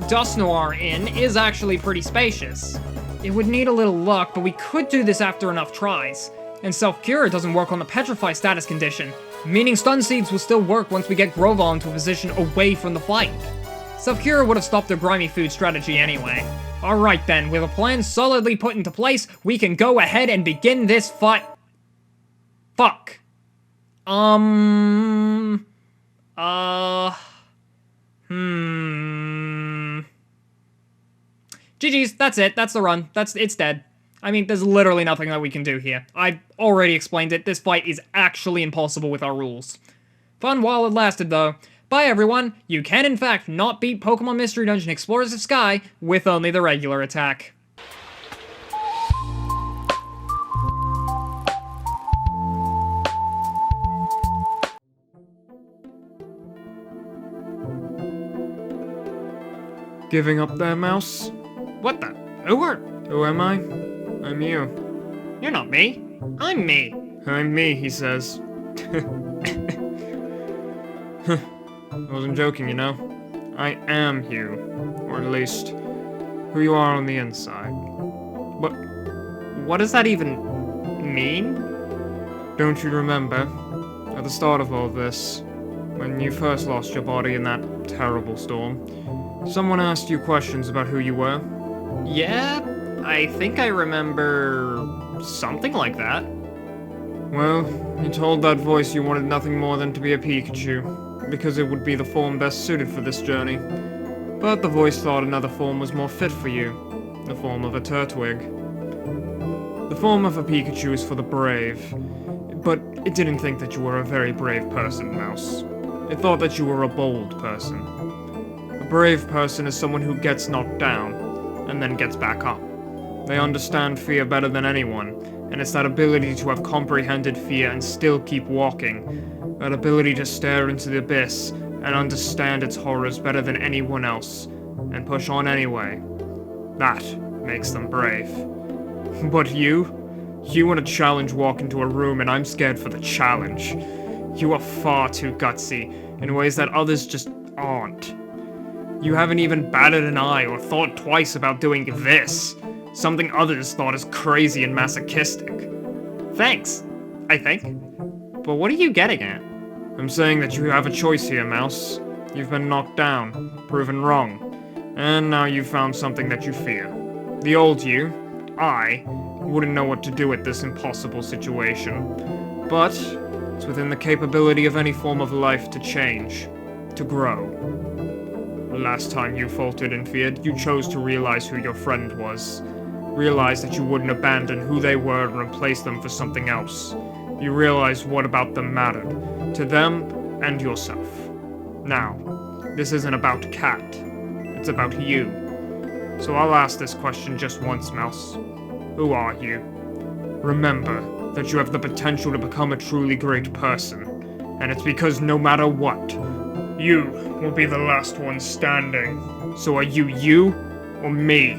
Dust Noir in is actually pretty spacious. It would need a little luck, but we could do this after enough tries. And Self-Cure doesn't work on the Petrify status condition, meaning Stun Seeds will still work once we get Groval into a position away from the fight. Self-Cure would have stopped their grimy food strategy anyway. Alright then, with a plan solidly put into place, we can go ahead and begin this fight. Fuck. GG's, that's it, that's the run, it's dead. I mean, there's literally nothing that we can do here. I already explained it, this fight is actually impossible with our rules. Fun while it lasted though. Bye everyone, you can in fact not beat Pokemon Mystery Dungeon Explorers of Sky with only the regular attack. Giving up there, Mouse? What the? Who am I? I'm you. You're not me. I'm me. I'm me, he says. I wasn't joking, you know. I am you. Or at least, who you are on the inside. What does that even mean? Don't you remember, at the start of all this, when you first lost your body in that terrible storm, someone asked you questions about who you were? Yeah, I think I remember something like that. Well, you told that voice you wanted nothing more than to be a Pikachu, because it would be the form best suited for this journey. But the voice thought another form was more fit for you, the form of a Turtwig. The form of a Pikachu is for the brave, but it didn't think that you were a very brave person, Mouse. It thought that you were a bold person. A brave person is someone who gets knocked down, and then gets back up. They understand fear better than anyone, and it's that ability to have comprehended fear and still keep walking, that ability to stare into the abyss and understand its horrors better than anyone else, and push on anyway. That makes them brave. But you want to challenge walk into a room and I'm scared for the challenge. You are far too gutsy, in ways that others just aren't. You haven't even batted an eye or thought twice about doing this. Something others thought as crazy and masochistic. Thanks, I think. But what are you getting at? I'm saying that you have a choice here, Mouse. You've been knocked down, proven wrong, and now you've found something that you fear. The old you, I, wouldn't know what to do with this impossible situation. But it's within the capability of any form of life to change, to grow. The last time you faltered and feared, you chose to realize who your friend was. Realize that you wouldn't abandon who they were and replace them for something else. You realized what about them mattered, to them and yourself. Now, this isn't about Cat, it's about you. So I'll ask this question just once, Mouse. Who are you? Remember that you have the potential to become a truly great person, and it's because no matter what, you will be the last one standing. So are you or me?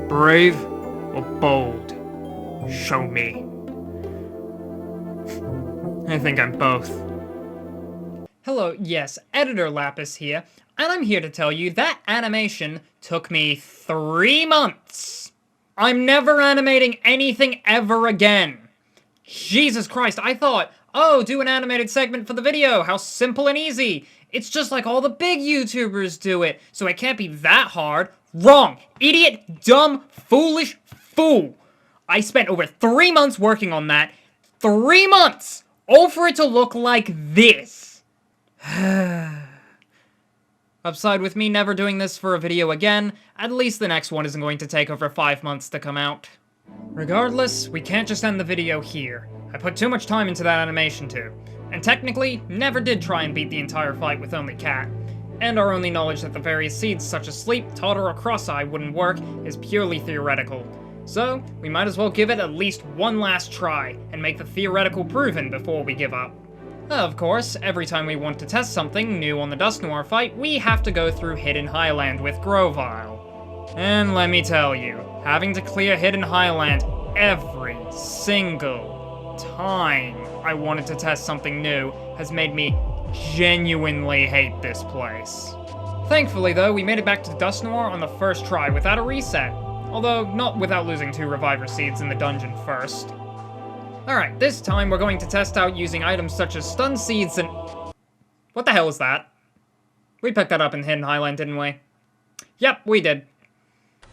Brave or bold? Show me. I think I'm both. Hello, yes, Editor Lapis here, and I'm here to tell you that animation took me 3 months. I'm never animating anything ever again. Jesus Christ, I thought, oh, do an animated segment for the video, how simple and easy. It's just like all the big YouTubers do it, so it can't be that hard. Wrong! Idiot, dumb, foolish fool! I spent over 3 months working on that. 3 months! All for it to look like this. Upside with me never doing this for a video again, at least the next one isn't going to take over 5 months to come out. Regardless, we can't just end the video here. I put too much time into that animation too. And technically, never did try and beat the entire fight with only Cat. And our only knowledge that the various seeds such as Sleep, Totter, or Cross-Eye wouldn't work is purely theoretical. So, we might as well give it at least one last try, and make the theoretical proven before we give up. Of course, every time we want to test something new on the Dust Noir fight, we have to go through Hidden Highland with Grovyle. And let me tell you, having to clear Hidden Highland every single time I wanted to test something new has made me genuinely hate this place. Thankfully though, we made it back to Dust Noir on the first try without a reset. Although, not without losing 2 Reviver Seeds in the dungeon first. Alright, this time we're going to test out using items such as Stun Seeds and... What the hell is that? We picked that up in Hidden Highland, didn't we? Yep, we did.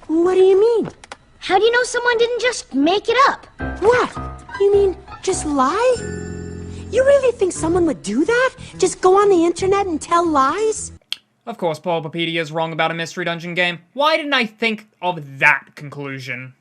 What do you mean? How do you know someone didn't just make it up? What? You mean just lie? You really think someone would do that? Just go on the internet and tell lies? Of course, Bulbapedia is wrong about a Mystery Dungeon game. Why didn't I think of that conclusion?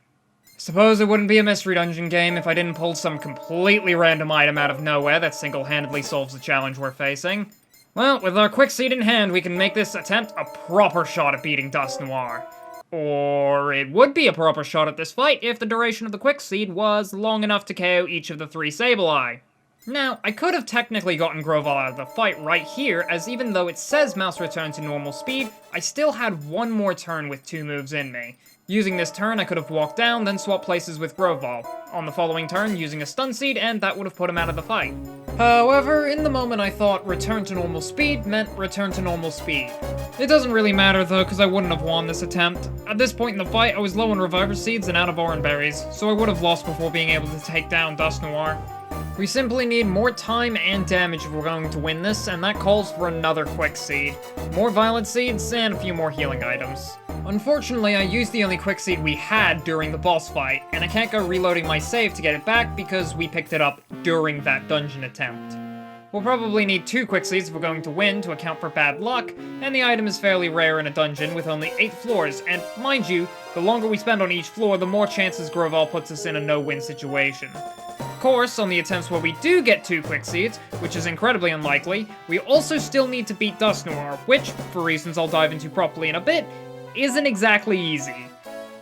Suppose it wouldn't be a Mystery Dungeon game if I didn't pull some completely random item out of nowhere that single-handedly solves the challenge we're facing. Well, with our Quick Seed in hand, we can make this attempt a proper shot at beating Dust Noir. Or it would be a proper shot at this fight if the duration of the Quick Seed was long enough to KO each of the 3 Sableye. Now, I could have technically gotten Grovyle out of the fight right here, as even though it says mouse return to normal speed, I still had one more turn with 2 moves in me. Using this turn, I could have walked down, then swapped places with Grovyle. On the following turn, using a Stun Seed, and that would have put him out of the fight. However, in the moment I thought return to normal speed meant return to normal speed. It doesn't really matter though, because I wouldn't have won this attempt. At this point in the fight, I was low on Reviver Seeds and out of Oran Berries, so I would have lost before being able to take down Dust Noir. We simply need more time and damage if we're going to win this, and that calls for another Quick Seed. More Violet Seeds, and a few more healing items. Unfortunately, I used the only Quick Seed we had during the boss fight, and I can't go reloading my save to get it back because we picked it up during that dungeon attempt. We'll probably need 2 Quick Seeds if we're going to win to account for bad luck, and the item is fairly rare in a dungeon with only 8 floors, and mind you, the longer we spend on each floor, the more chances Grovyle puts us in a no-win situation. Of course, on the attempts where we do get 2 Quick Seeds, which is incredibly unlikely, we also still need to beat Dust Noir, which, for reasons I'll dive into properly in a bit, isn't exactly easy.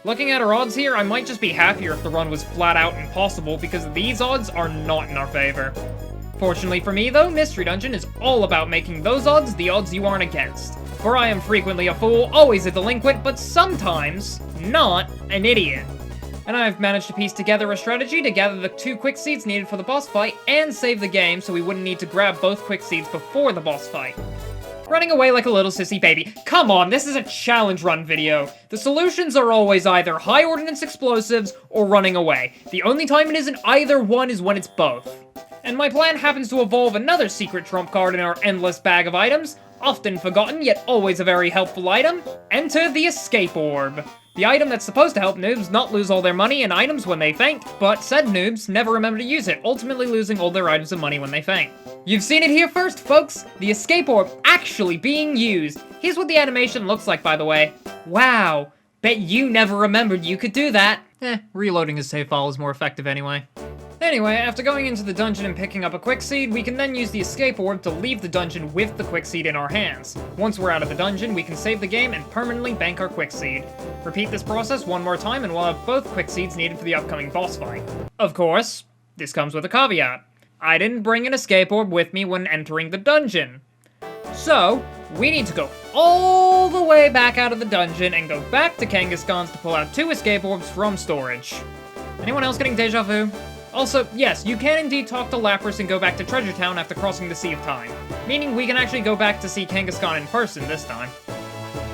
Looking at our odds here, I might just be happier if the run was flat out impossible, because these odds are not in our favor. Fortunately for me though, Mystery Dungeon is all about making those odds the odds you aren't against. For I am frequently a fool, always a delinquent, but sometimes not an idiot. And I've managed to piece together a strategy to gather the 2 Quick Seeds needed for the boss fight and save the game so we wouldn't need to grab both Quick Seeds before the boss fight. Running away like a little sissy baby. Come on, this is a challenge run video. The solutions are always either high ordnance explosives or running away. The only time it isn't either one is when it's both. And my plan happens to involve another secret trump card in our endless bag of items, often forgotten yet always a very helpful item. Enter the Escape Orb. The item that's supposed to help noobs not lose all their money and items when they faint, but said noobs never remember to use it, ultimately losing all their items and money when they faint. You've seen it here first, folks! The Escape Orb actually being used. Here's what the animation looks like, by the way. Wow, bet you never remembered you could do that. Reloading his save file is more effective anyway. Anyway, after going into the dungeon and picking up a Quick Seed, we can then use the Escape Orb to leave the dungeon with the Quick Seed in our hands. Once we're out of the dungeon, we can save the game and permanently bank our Quick Seed. Repeat this process one more time and we'll have both Quick Seeds needed for the upcoming boss fight. Of course, this comes with a caveat. I didn't bring an Escape Orb with me when entering the dungeon. So, we need to go all the way back out of the dungeon and go back to Kangaskhan's to pull out 2 Escape Orbs from storage. Anyone else getting deja vu? Also, yes, you can indeed talk to Lapras and go back to Treasure Town after crossing the Sea of Time, meaning we can actually go back to see Kangaskhan in person this time.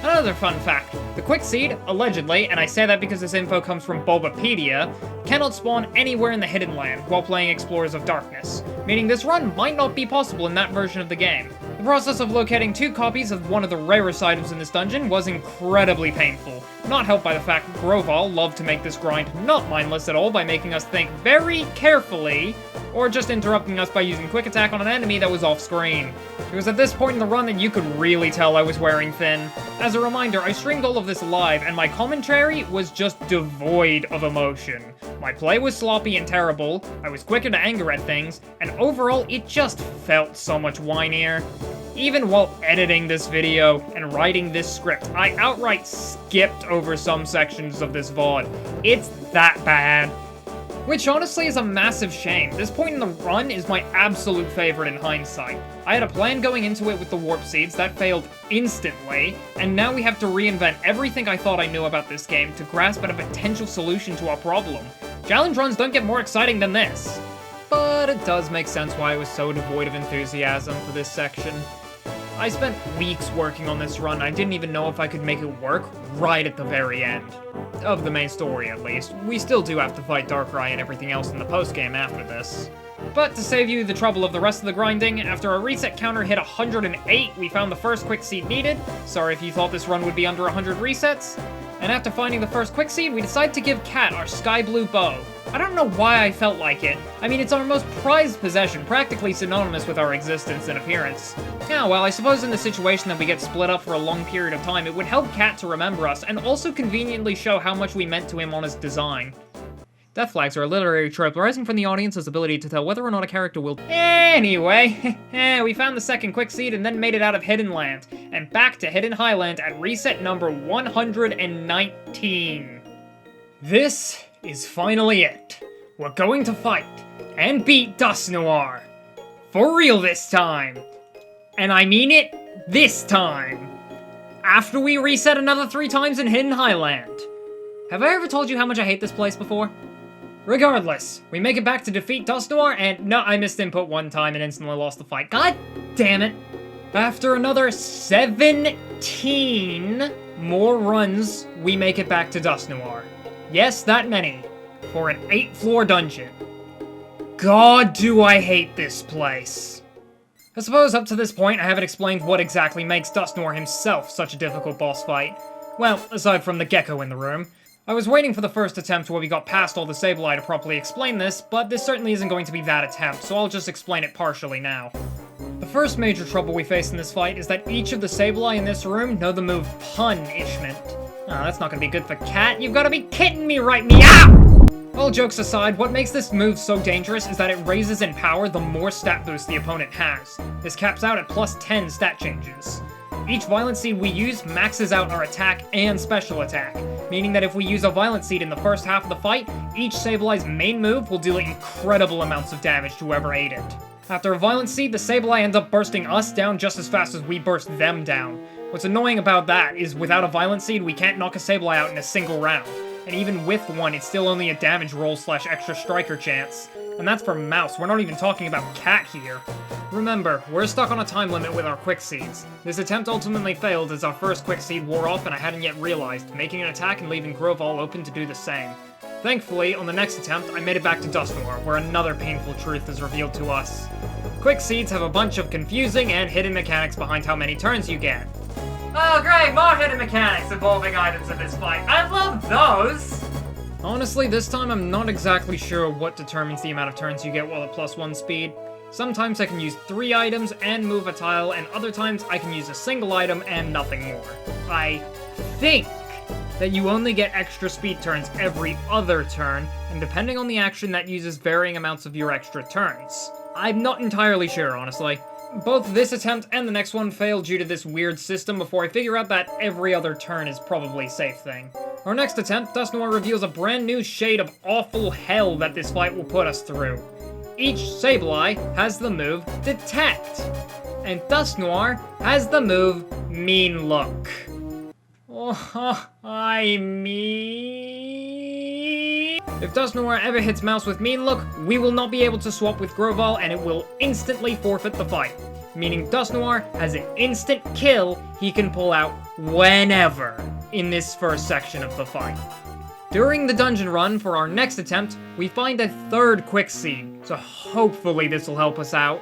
Another fun fact, the Quick Seed, allegedly, and I say that because this info comes from Bulbapedia, cannot spawn anywhere in the Hidden Land while playing Explorers of Darkness, meaning this run might not be possible in that version of the game. The process of locating 2 copies of one of the rarest items in this dungeon was incredibly painful, not helped by the fact that Grovyle loved to make this grind not mindless at all by making us think very carefully, or just interrupting us by using Quick Attack on an enemy that was off-screen. It was at this point in the run that you could really tell I was wearing thin. As a reminder, I streamed all of this live, and my commentary was just devoid of emotion. My play was sloppy and terrible, I was quicker to anger at things, and overall, it just felt so much whinier. Even while editing this video and writing this script, I outright skipped over some sections of this VOD. It's that bad. Which honestly is a massive shame. This point in the run is my absolute favorite in hindsight. I had a plan going into it with the warp seeds that failed instantly, and now we have to reinvent everything I thought I knew about this game to grasp at a potential solution to our problem. Challenge runs don't get more exciting than this. But it does make sense why I was so devoid of enthusiasm for this section. I spent weeks working on this run, I didn't even know if I could make it work right at the very end. Of the main story, at least. We still do have to fight Darkrai and everything else in the postgame after this. But to save you the trouble of the rest of the grinding, after our reset counter hit 108, we found the first quick seed needed. Sorry if you thought this run would be under 100 resets. And after finding the first quick seed, we decided to give Cat our sky blue bow. I don't know why I felt like it. I mean, it's our most prized possession, practically synonymous with our existence and appearance. Yeah, well, I suppose in the situation that we get split up for a long period of time, it would help Cat to remember us, and also conveniently show how much we meant to him on his design. Death flags are a literary trope arising from the audience's ability to tell whether or not a character will... Anyway, we found the second quick seed and then made it out of Hidden Land, and back to Hidden Highland at reset number 119. This is finally it. We're going to fight and beat Dusknoir. For real this time. And I mean it this time. After we reset another 3 times in Hidden Highland. Have I ever told you how much I hate this place before? Regardless, we make it back to defeat Dusknoir, and no, I missed input one time and instantly lost the fight. God damn it. After another 17 more runs, we make it back to Dusknoir. Yes, that many. For an 8-floor dungeon. God, do I hate this place. I suppose up to this point, I haven't explained what exactly makes Dusknoir himself such a difficult boss fight. Well, aside from the gecko in the room. I was waiting for the first attempt where we got past all the Sableye to properly explain this, but this certainly isn't going to be that attempt, so I'll just explain it partially now. The first major trouble we face in this fight is that each of the Sableye in this room know the move Punishment. Oh, that's not gonna be good for Cat. You've gotta be kidding me right meow! All jokes aside, what makes this move so dangerous is that it raises in power the more stat boost the opponent has. This caps out at plus 10 stat changes. Each Violent Seed we use maxes out our attack and special attack, meaning that if we use a Violent Seed in the first half of the fight, each Sableye's main move will deal incredible amounts of damage to whoever ate it. After a Violent Seed, the Sableye ends up bursting us down just as fast as we burst them down. What's annoying about that is without a Violent Seed, we can't knock a Sableye out in a single round. And even with one, it's still only a damage roll / extra striker chance. And that's for Mouse, we're not even talking about Cat here. Remember, we're stuck on a time limit with our Quick Seeds. This attempt ultimately failed as our first Quick Seed wore off and I hadn't yet realized, making an attack and leaving Grovall open to do the same. Thankfully, on the next attempt, I made it back to Dusknoir, where another painful truth is revealed to us. Quick Seeds have a bunch of confusing and hidden mechanics behind how many turns you get. Oh great, more hidden mechanics involving items in this fight. I love those! Honestly, this time I'm not exactly sure what determines the amount of turns you get while at +1 speed. Sometimes I can use 3 items and move a tile, and other times I can use a single item and nothing more. I think that you only get extra speed turns every other turn, and depending on the action that uses varying amounts of your extra turns. I'm not entirely sure, honestly. Both this attempt and the next one fail due to this weird system before I figure out that every other turn is probably a safe thing. Our next attempt, Dusknoir reveals a brand new shade of awful hell that this fight will put us through. Each Sableye has the move Detect, and Dusknoir has the move Mean Look. Oh, I mean... If Dusknoir ever hits Mouse with Mean Look, we will not be able to swap with Grovall and it will instantly forfeit the fight. Meaning Dusknoir has an instant kill he can pull out whenever in this first section of the fight. During the dungeon run for our next attempt, we find a third Quick Seed, so hopefully this will help us out.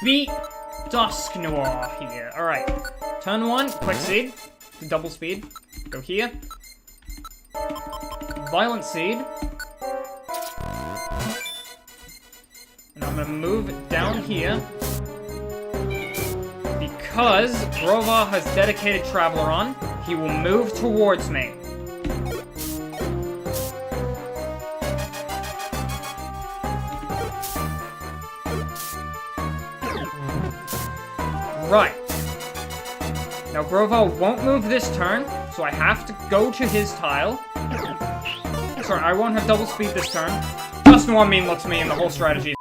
Beat Dusknoir here. Alright, turn 1, Quick Seed, double speed, go here. Violent Seed. And I'm gonna move down here. Because Grovall has dedicated Traveler on, he will move towards me. Right. Now Grovall won't move this turn, so I have to go to his tile. Sorry, I won't have double speed this turn. Just Noir mean looks me and the whole strategy is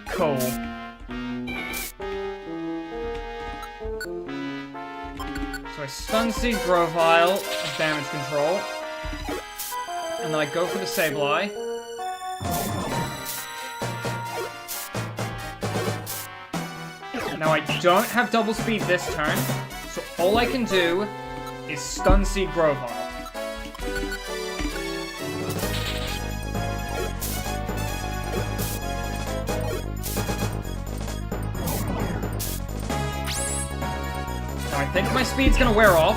cool. So I stun seed Grovyle as damage control. And then I go for the Sableye. Now I don't have double speed this turn, so all I can do is stun seed Grovyle. Now I think my speed's gonna wear off.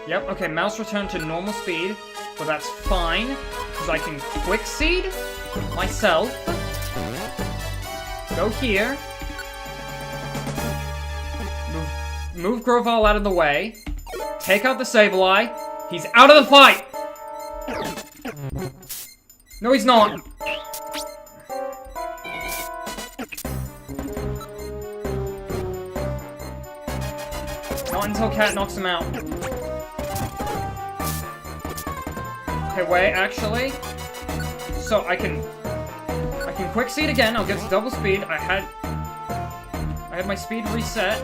Yep, okay, mouse returned to normal speed, but that's fine, because I can quick seed myself. Go here. Move Grovyle out of the way. Take out the Sableye. He's out of the fight! No, he's not. Not until Cat knocks him out. Okay, wait, actually. So I can quick seed again. I'll get to double speed. I had my speed reset.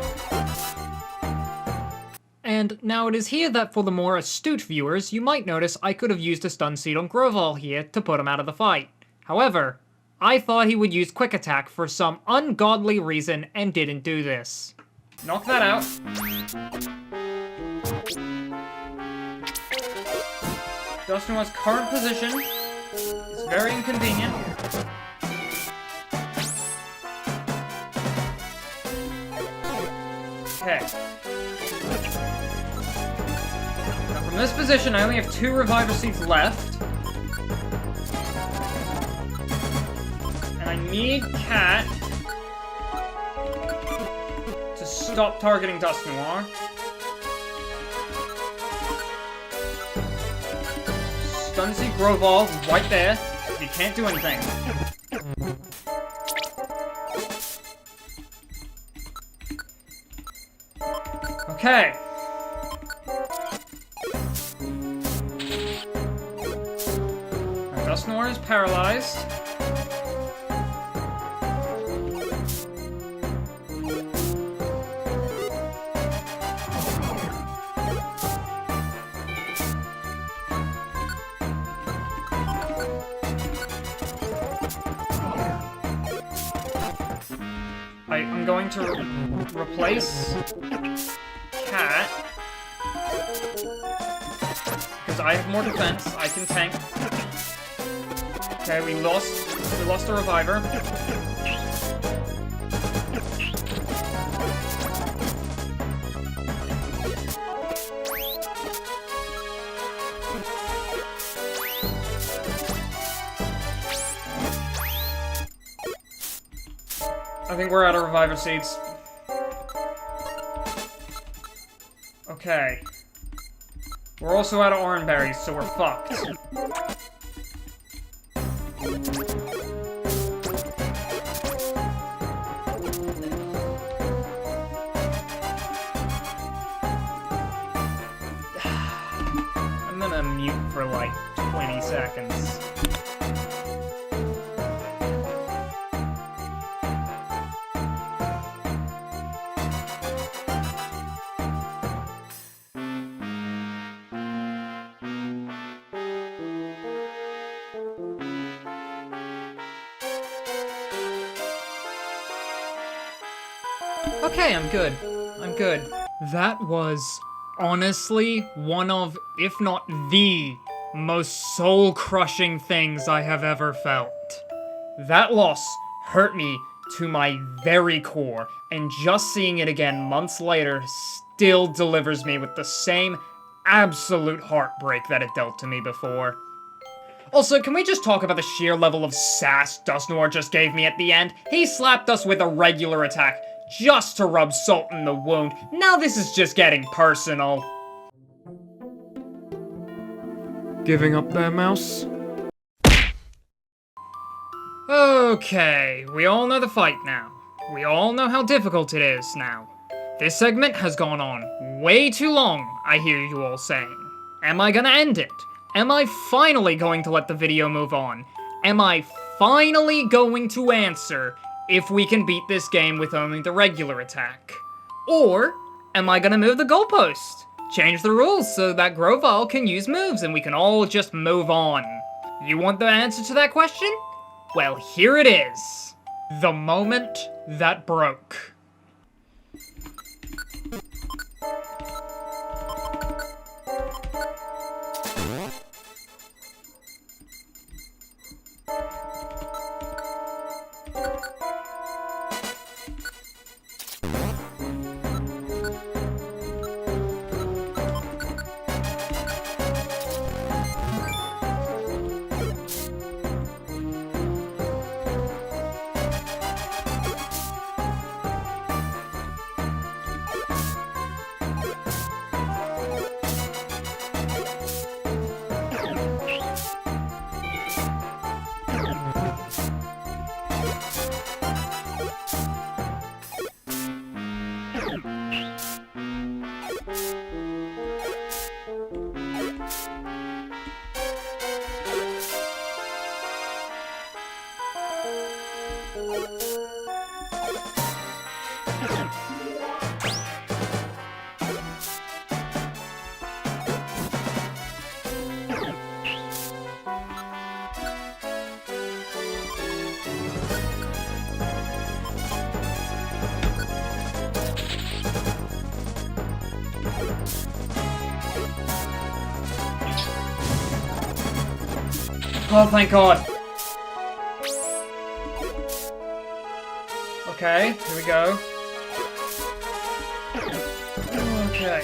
And now it is here that for the more astute viewers, you might notice I could have used a stun seed on Grovall here to put him out of the fight. However, I thought he would use quick attack for some ungodly reason and didn't do this. Knock that out. Dusknoir's current position is very inconvenient. Okay. Now from this position, I only have 2 Reviver Seeds left. And I need Cat to stop targeting Dusknoir. Stun seed Grovall right there. He can't do anything. Okay. Now Dusknoir is paralyzed. I'm going to replace Cat because I have more defense. I can tank. Okay, we lost a reviver. I think we're out of Reviver Seeds. Okay. We're also out of Orange Berries, so we're fucked. I'm gonna mute for like 20 seconds. Okay, I'm good. I'm good. That was honestly one of, if not the, most soul-crushing things I have ever felt. That loss hurt me to my very core, and just seeing it again months later still delivers me with the same absolute heartbreak that it dealt to me before. Also, can we just talk about the sheer level of sass Dusknoir just gave me at the end? He slapped us with a regular attack just to rub salt in the wound. Now this is just getting personal. Giving up there, Mouse? Okay, we all know the fight now. We all know how difficult it is now. This segment has gone on way too long, I hear you all saying. Am I gonna end it? Am I finally going to let the video move on? Am I finally going to answer if we can beat this game with only the regular attack? Or am I gonna move the goalpost? Change the rules so that Grovyle can use moves and we can all just move on. You want the answer to that question? Well, here it is. The moment that broke. Oh, thank God. Okay, here we go. Okay.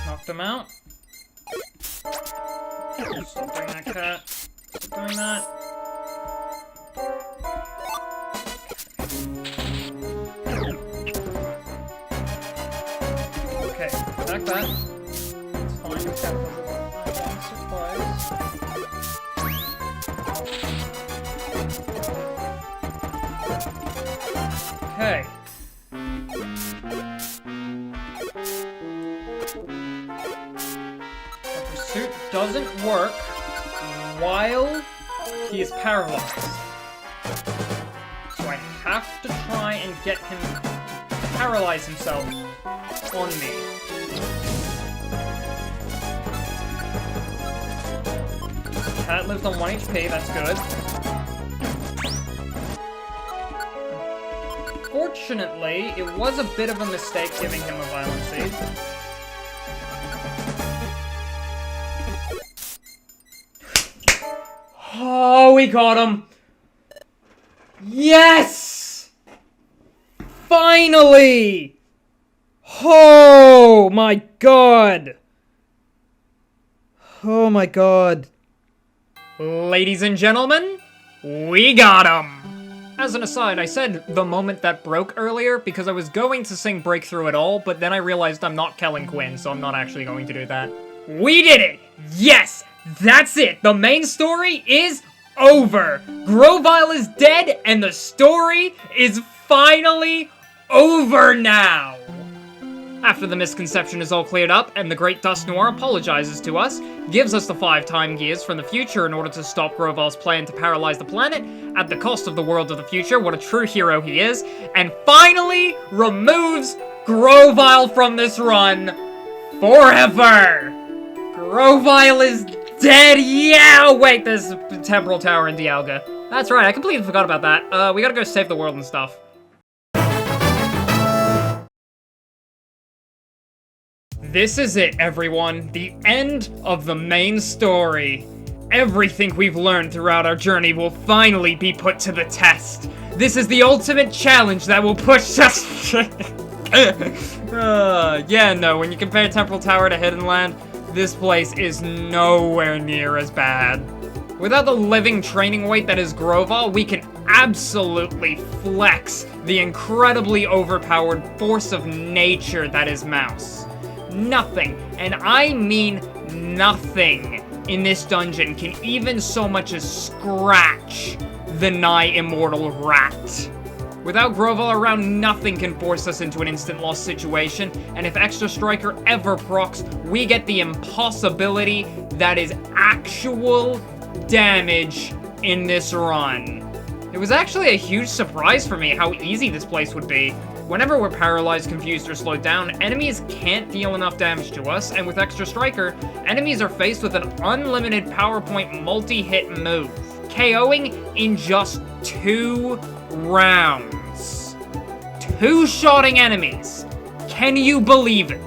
Knocked him out. Stop doing that, cat. Stop doing that. Okay, attack that. Okay. The pursuit doesn't work while he is paralyzed. So I have to try and get him to paralyze himself on me. Cat lived on 1 HP, that's good. Fortunately, it was a bit of a mistake giving him a violent seed. Oh, we got him! Yes! Finally! Oh my god! Oh my god. Ladies and gentlemen, we got him! As an aside, I said the moment that broke earlier because I was going to sing Breakthrough at all, but then I realized I'm not Kellen Quinn, so I'm not actually going to do that. We did it! Yes! That's it! The main story is over! Grovyle is dead, and the story is finally over now! After the misconception is all cleared up, and the Great Dust Noir apologizes to us, gives us the 5 time gears from the future in order to stop Grovyle's plan to paralyze the planet, at the cost of the world of the future, what a true hero he is, and finally removes Grovyle from this run forever! Grovyle is dead, yeah! Wait, there's a temporal tower in Dialga. That's right, I completely forgot about that. We gotta go save the world and stuff. This is it, everyone. The end of the main story. Everything we've learned throughout our journey will finally be put to the test. This is the ultimate challenge that will push us... yeah, no, when you compare Temporal Tower to Hidden Land, this place is nowhere near as bad. Without the living training weight that is Grovyle, we can absolutely flex the incredibly overpowered force of nature that is Mouse. Nothing, and I mean nothing, in this dungeon can even so much as scratch the nigh immortal rat. Without Groval around, nothing can force us into an instant loss situation, and if Extra Striker ever procs, we get the impossibility that is actual damage in this run. It was actually a huge surprise for me how easy this place would be. Whenever we're paralyzed, confused, or slowed down, enemies can't deal enough damage to us, and with Extra Striker, enemies are faced with an unlimited PowerPoint multi-hit move, KOing in just 2 rounds. 2-shotting enemies. Can you believe it?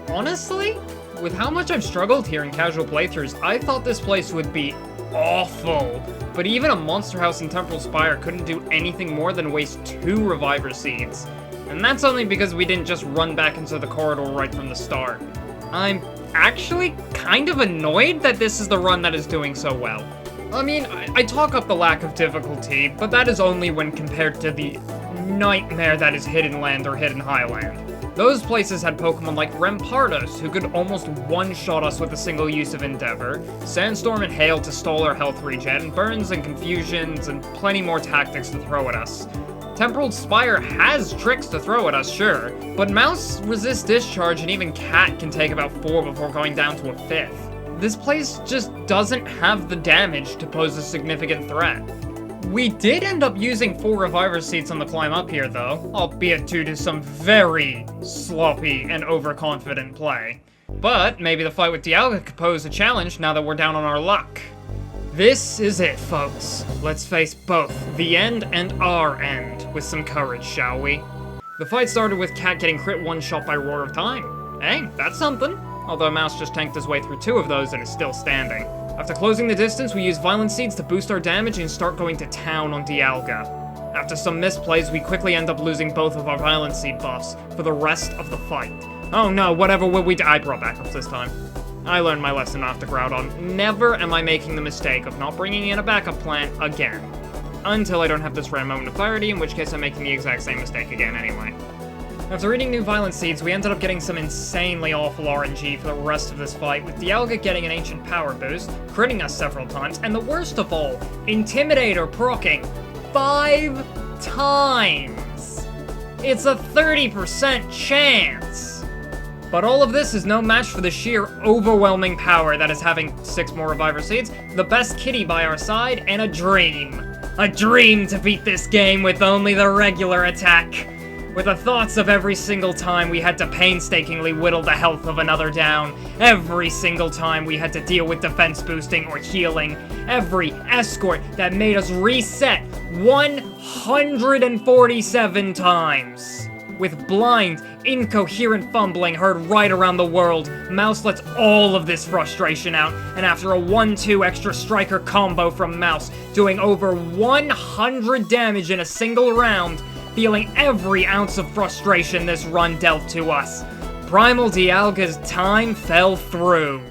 Honestly, with how much I've struggled here in casual playthroughs, I thought this place would be awful. But even a Monster House in Temporal Spire couldn't do anything more than waste 2 Reviver Seeds. And that's only because we didn't just run back into the corridor right from the start. I'm actually kind of annoyed that this is the run that is doing so well. I mean, I talk up the lack of difficulty, but that is only when compared to the nightmare that is Hidden Land or Hidden Highland. Those places had Pokemon like Rampardos, who could almost one-shot us with a single use of Endeavor, Sandstorm and Hail to stall our health regen, Burns and Confusions, and plenty more tactics to throw at us. Temporal Spire has tricks to throw at us, sure, but Mouse resists Discharge and even Cat can take about 4 before going down to a 5th. This place just doesn't have the damage to pose a significant threat. We did end up using 4 Reviver Seats on the climb up here, though, albeit due to some very sloppy and overconfident play. But maybe the fight with Dialga could pose a challenge now that we're down on our luck. This is it, folks. Let's face both the end and our end with some courage, shall we? The fight started with Cat getting crit one-shot by Roar of Time. Hey, that's something. Although Mouse just tanked his way through 2 of those and is still standing. After closing the distance, we use Violent Seeds to boost our damage and start going to town on Dialga. After some misplays, we quickly end up losing both of our Violent Seed buffs for the rest of the fight. Oh no, whatever will we do? I brought backups this time. I learned my lesson after Groudon. Never am I making the mistake of not bringing in a backup plan again. Until I don't have this rare moment of clarity, in which case I'm making the exact same mistake again anyway. After reading new Violent Seeds, we ended up getting some insanely awful RNG for the rest of this fight, with Dialga getting an Ancient Power boost, critting us several times, and the worst of all, Intimidator proccing 5 times! It's a 30% chance! But all of this is no match for the sheer overwhelming power that is having 6 more Reviver Seeds, the best kitty by our side, and a dream. A dream to beat this game with only the regular attack. With the thoughts of every single time we had to painstakingly whittle the health of another down, every single time we had to deal with defense boosting or healing, every escort that made us reset 147 times. With blind, incoherent fumbling heard right around the world, Mouse lets all of this frustration out, and after a 1-2 Extra Striker combo from Mouse, doing over 100 damage in a single round, feeling every ounce of frustration this run dealt to us, Primal Dialga's time fell through.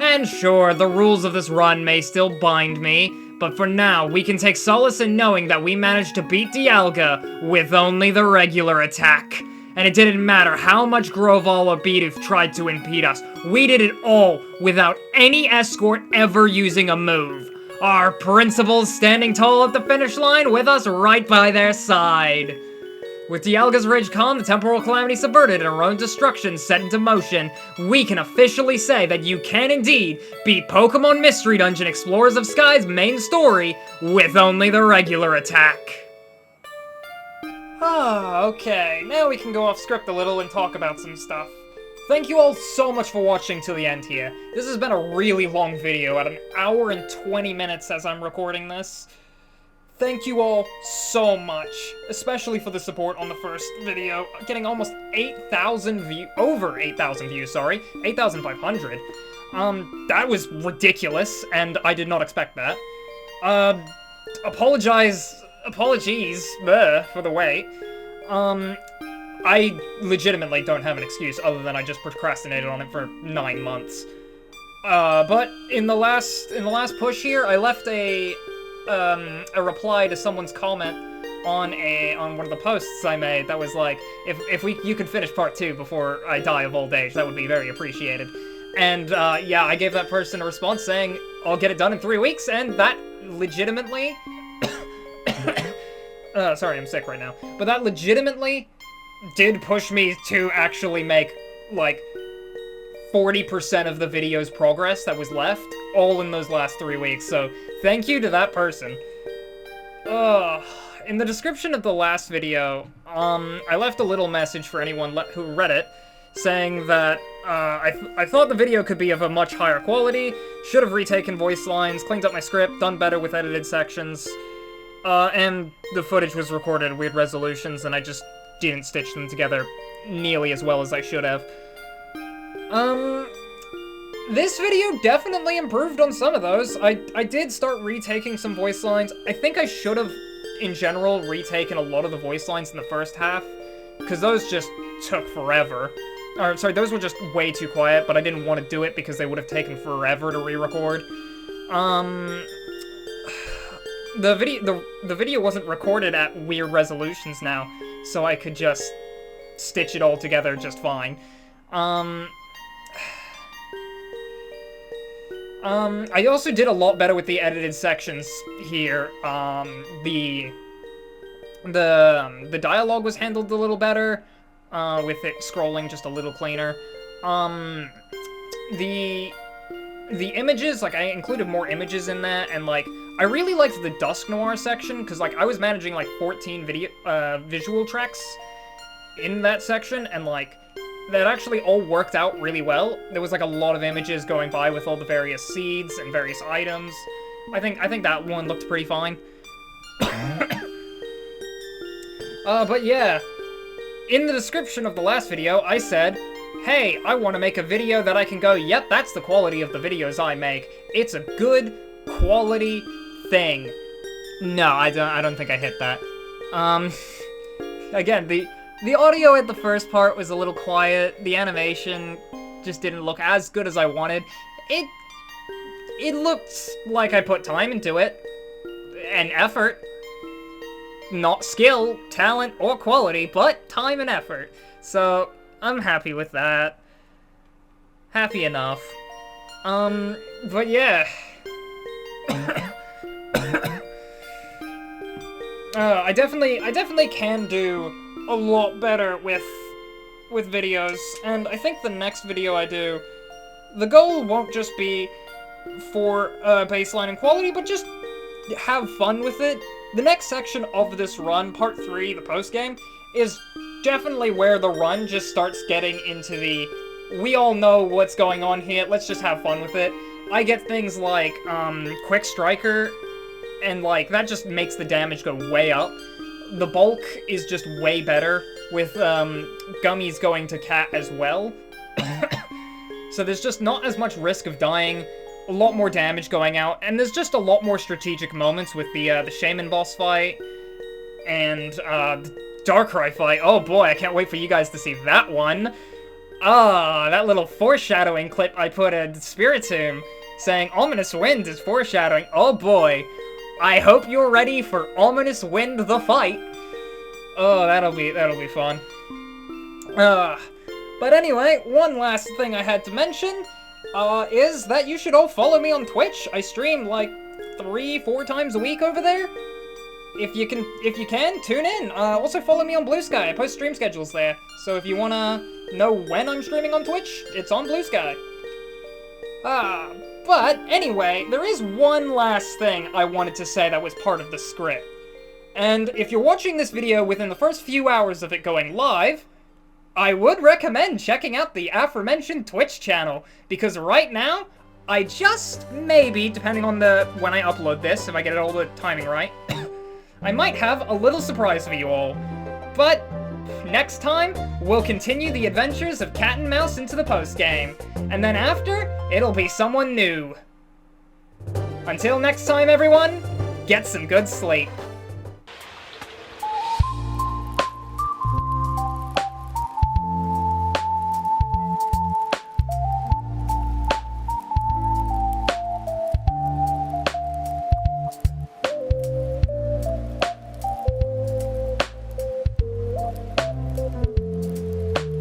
And sure, the rules of this run may still bind me, but for now, we can take solace in knowing that we managed to beat Dialga with only the regular attack. And it didn't matter how much Groval or Bidoof tried to impede us, we did it all without any escort ever using a move. Our principals standing tall at the finish line with us right by their side. With Dialga's Rage Calm, the Temporal Calamity subverted, and our own destruction set into motion, we can officially say that you can indeed beat Pokemon Mystery Dungeon Explorers of Sky's main story with only the regular attack. Ah, okay, now we can go off script a little and talk about some stuff. Thank you all so much for watching till the end here. This has been a really long video, at 1 hour and 20 minutes as I'm recording this. Thank you all so much, especially for the support on the first video, getting almost 8,000 views, over 8,000 views, sorry, 8,500. That was ridiculous, and I did not expect that. Apologies, for the wait. I legitimately don't have an excuse other than I just procrastinated on it for 9 months. But in the last push here, I left a reply to someone's comment on one of the posts I made that was like, if you could finish part 2 before I die of old age, that would be very appreciated. And, yeah, I gave that person a response saying, I'll get it done in 3 weeks, and that legitimately... sorry, I'm sick right now. But that legitimately did push me to actually make, like, 40% of the video's progress that was left, all in those last 3 weeks, so thank you to that person. In the description of the last video, I left a little message for anyone who read it, saying that, I thought the video could be of a much higher quality, should have retaken voice lines, cleaned up my script, done better with edited sections, and the footage was recorded at weird resolutions, and I just didn't stitch them together nearly as well as I should have. This video definitely improved on some of those. I did start retaking some voice lines. I think I should have, in general, retaken a lot of the voice lines in the first half, because those just took forever. Or, sorry, those were just way too quiet, but I didn't want to do it because they would have taken forever to re-record. The video wasn't recorded at weird resolutions now, so I could just stitch it all together just fine. I also did a lot better with the edited sections here. The dialogue was handled a little better, with it scrolling just a little cleaner. The images, like, I included more images in that, and, like, I really liked the Dusk Noir section, because, like, I was managing, like, 14 visual tracks in that section, and, like, that actually all worked out really well. There was, like, a lot of images going by with all the various seeds and various items. I think that one looked pretty fine. But yeah, in the description of the last video, I said, hey, I want to make a video that I can go, yep, that's the quality of the videos I make. It's a good quality thing. No, I don't think I hit that. Again, the audio at the first part was a little quiet. The animation just didn't look as good as I wanted. It looked like I put time into it. And effort. Not skill, talent, or quality, but time and effort. So, I'm happy with that. Happy enough. But yeah. I definitely can do a lot better with videos, and I think the next video I do, the goal won't just be for baseline and quality, but just have fun with it. The next section of this run, part 3, the post-game, is definitely where the run just starts getting into the, we all know what's going on here, let's just have fun with it. I get things like, Quick Striker, and, like, that just makes the damage go way up. The bulk is just way better, with, Gummies going to Cat as well. So there's just not as much risk of dying, a lot more damage going out, and there's just a lot more strategic moments with the Shaman boss fight, and, the Darkrai fight. Oh boy, I can't wait for you guys to see that one. That little foreshadowing clip I put in Spiritomb, saying Ominous Wind is foreshadowing. Oh boy. I hope you're ready for Ominous Wind the fight. Oh, that'll be fun. But anyway, one last thing I had to mention, is that you should all follow me on Twitch. I stream like 3-4 times a week over there. If you can, tune in. Also follow me on Blue Sky. I post stream schedules there. So if you wanna know when I'm streaming on Twitch, it's on Blue Sky. But anyway, there is one last thing I wanted to say that was part of the script. And if you're watching this video within the first few hours of it going live, I would recommend checking out the aforementioned Twitch channel, because right now, I just maybe, depending on when I upload this, if I get all the timing right, I might have a little surprise for you all. But next time, we'll continue the adventures of Cat and Mouse into the post-game, and then after, it'll be someone new. Until next time, everyone, get some good sleep.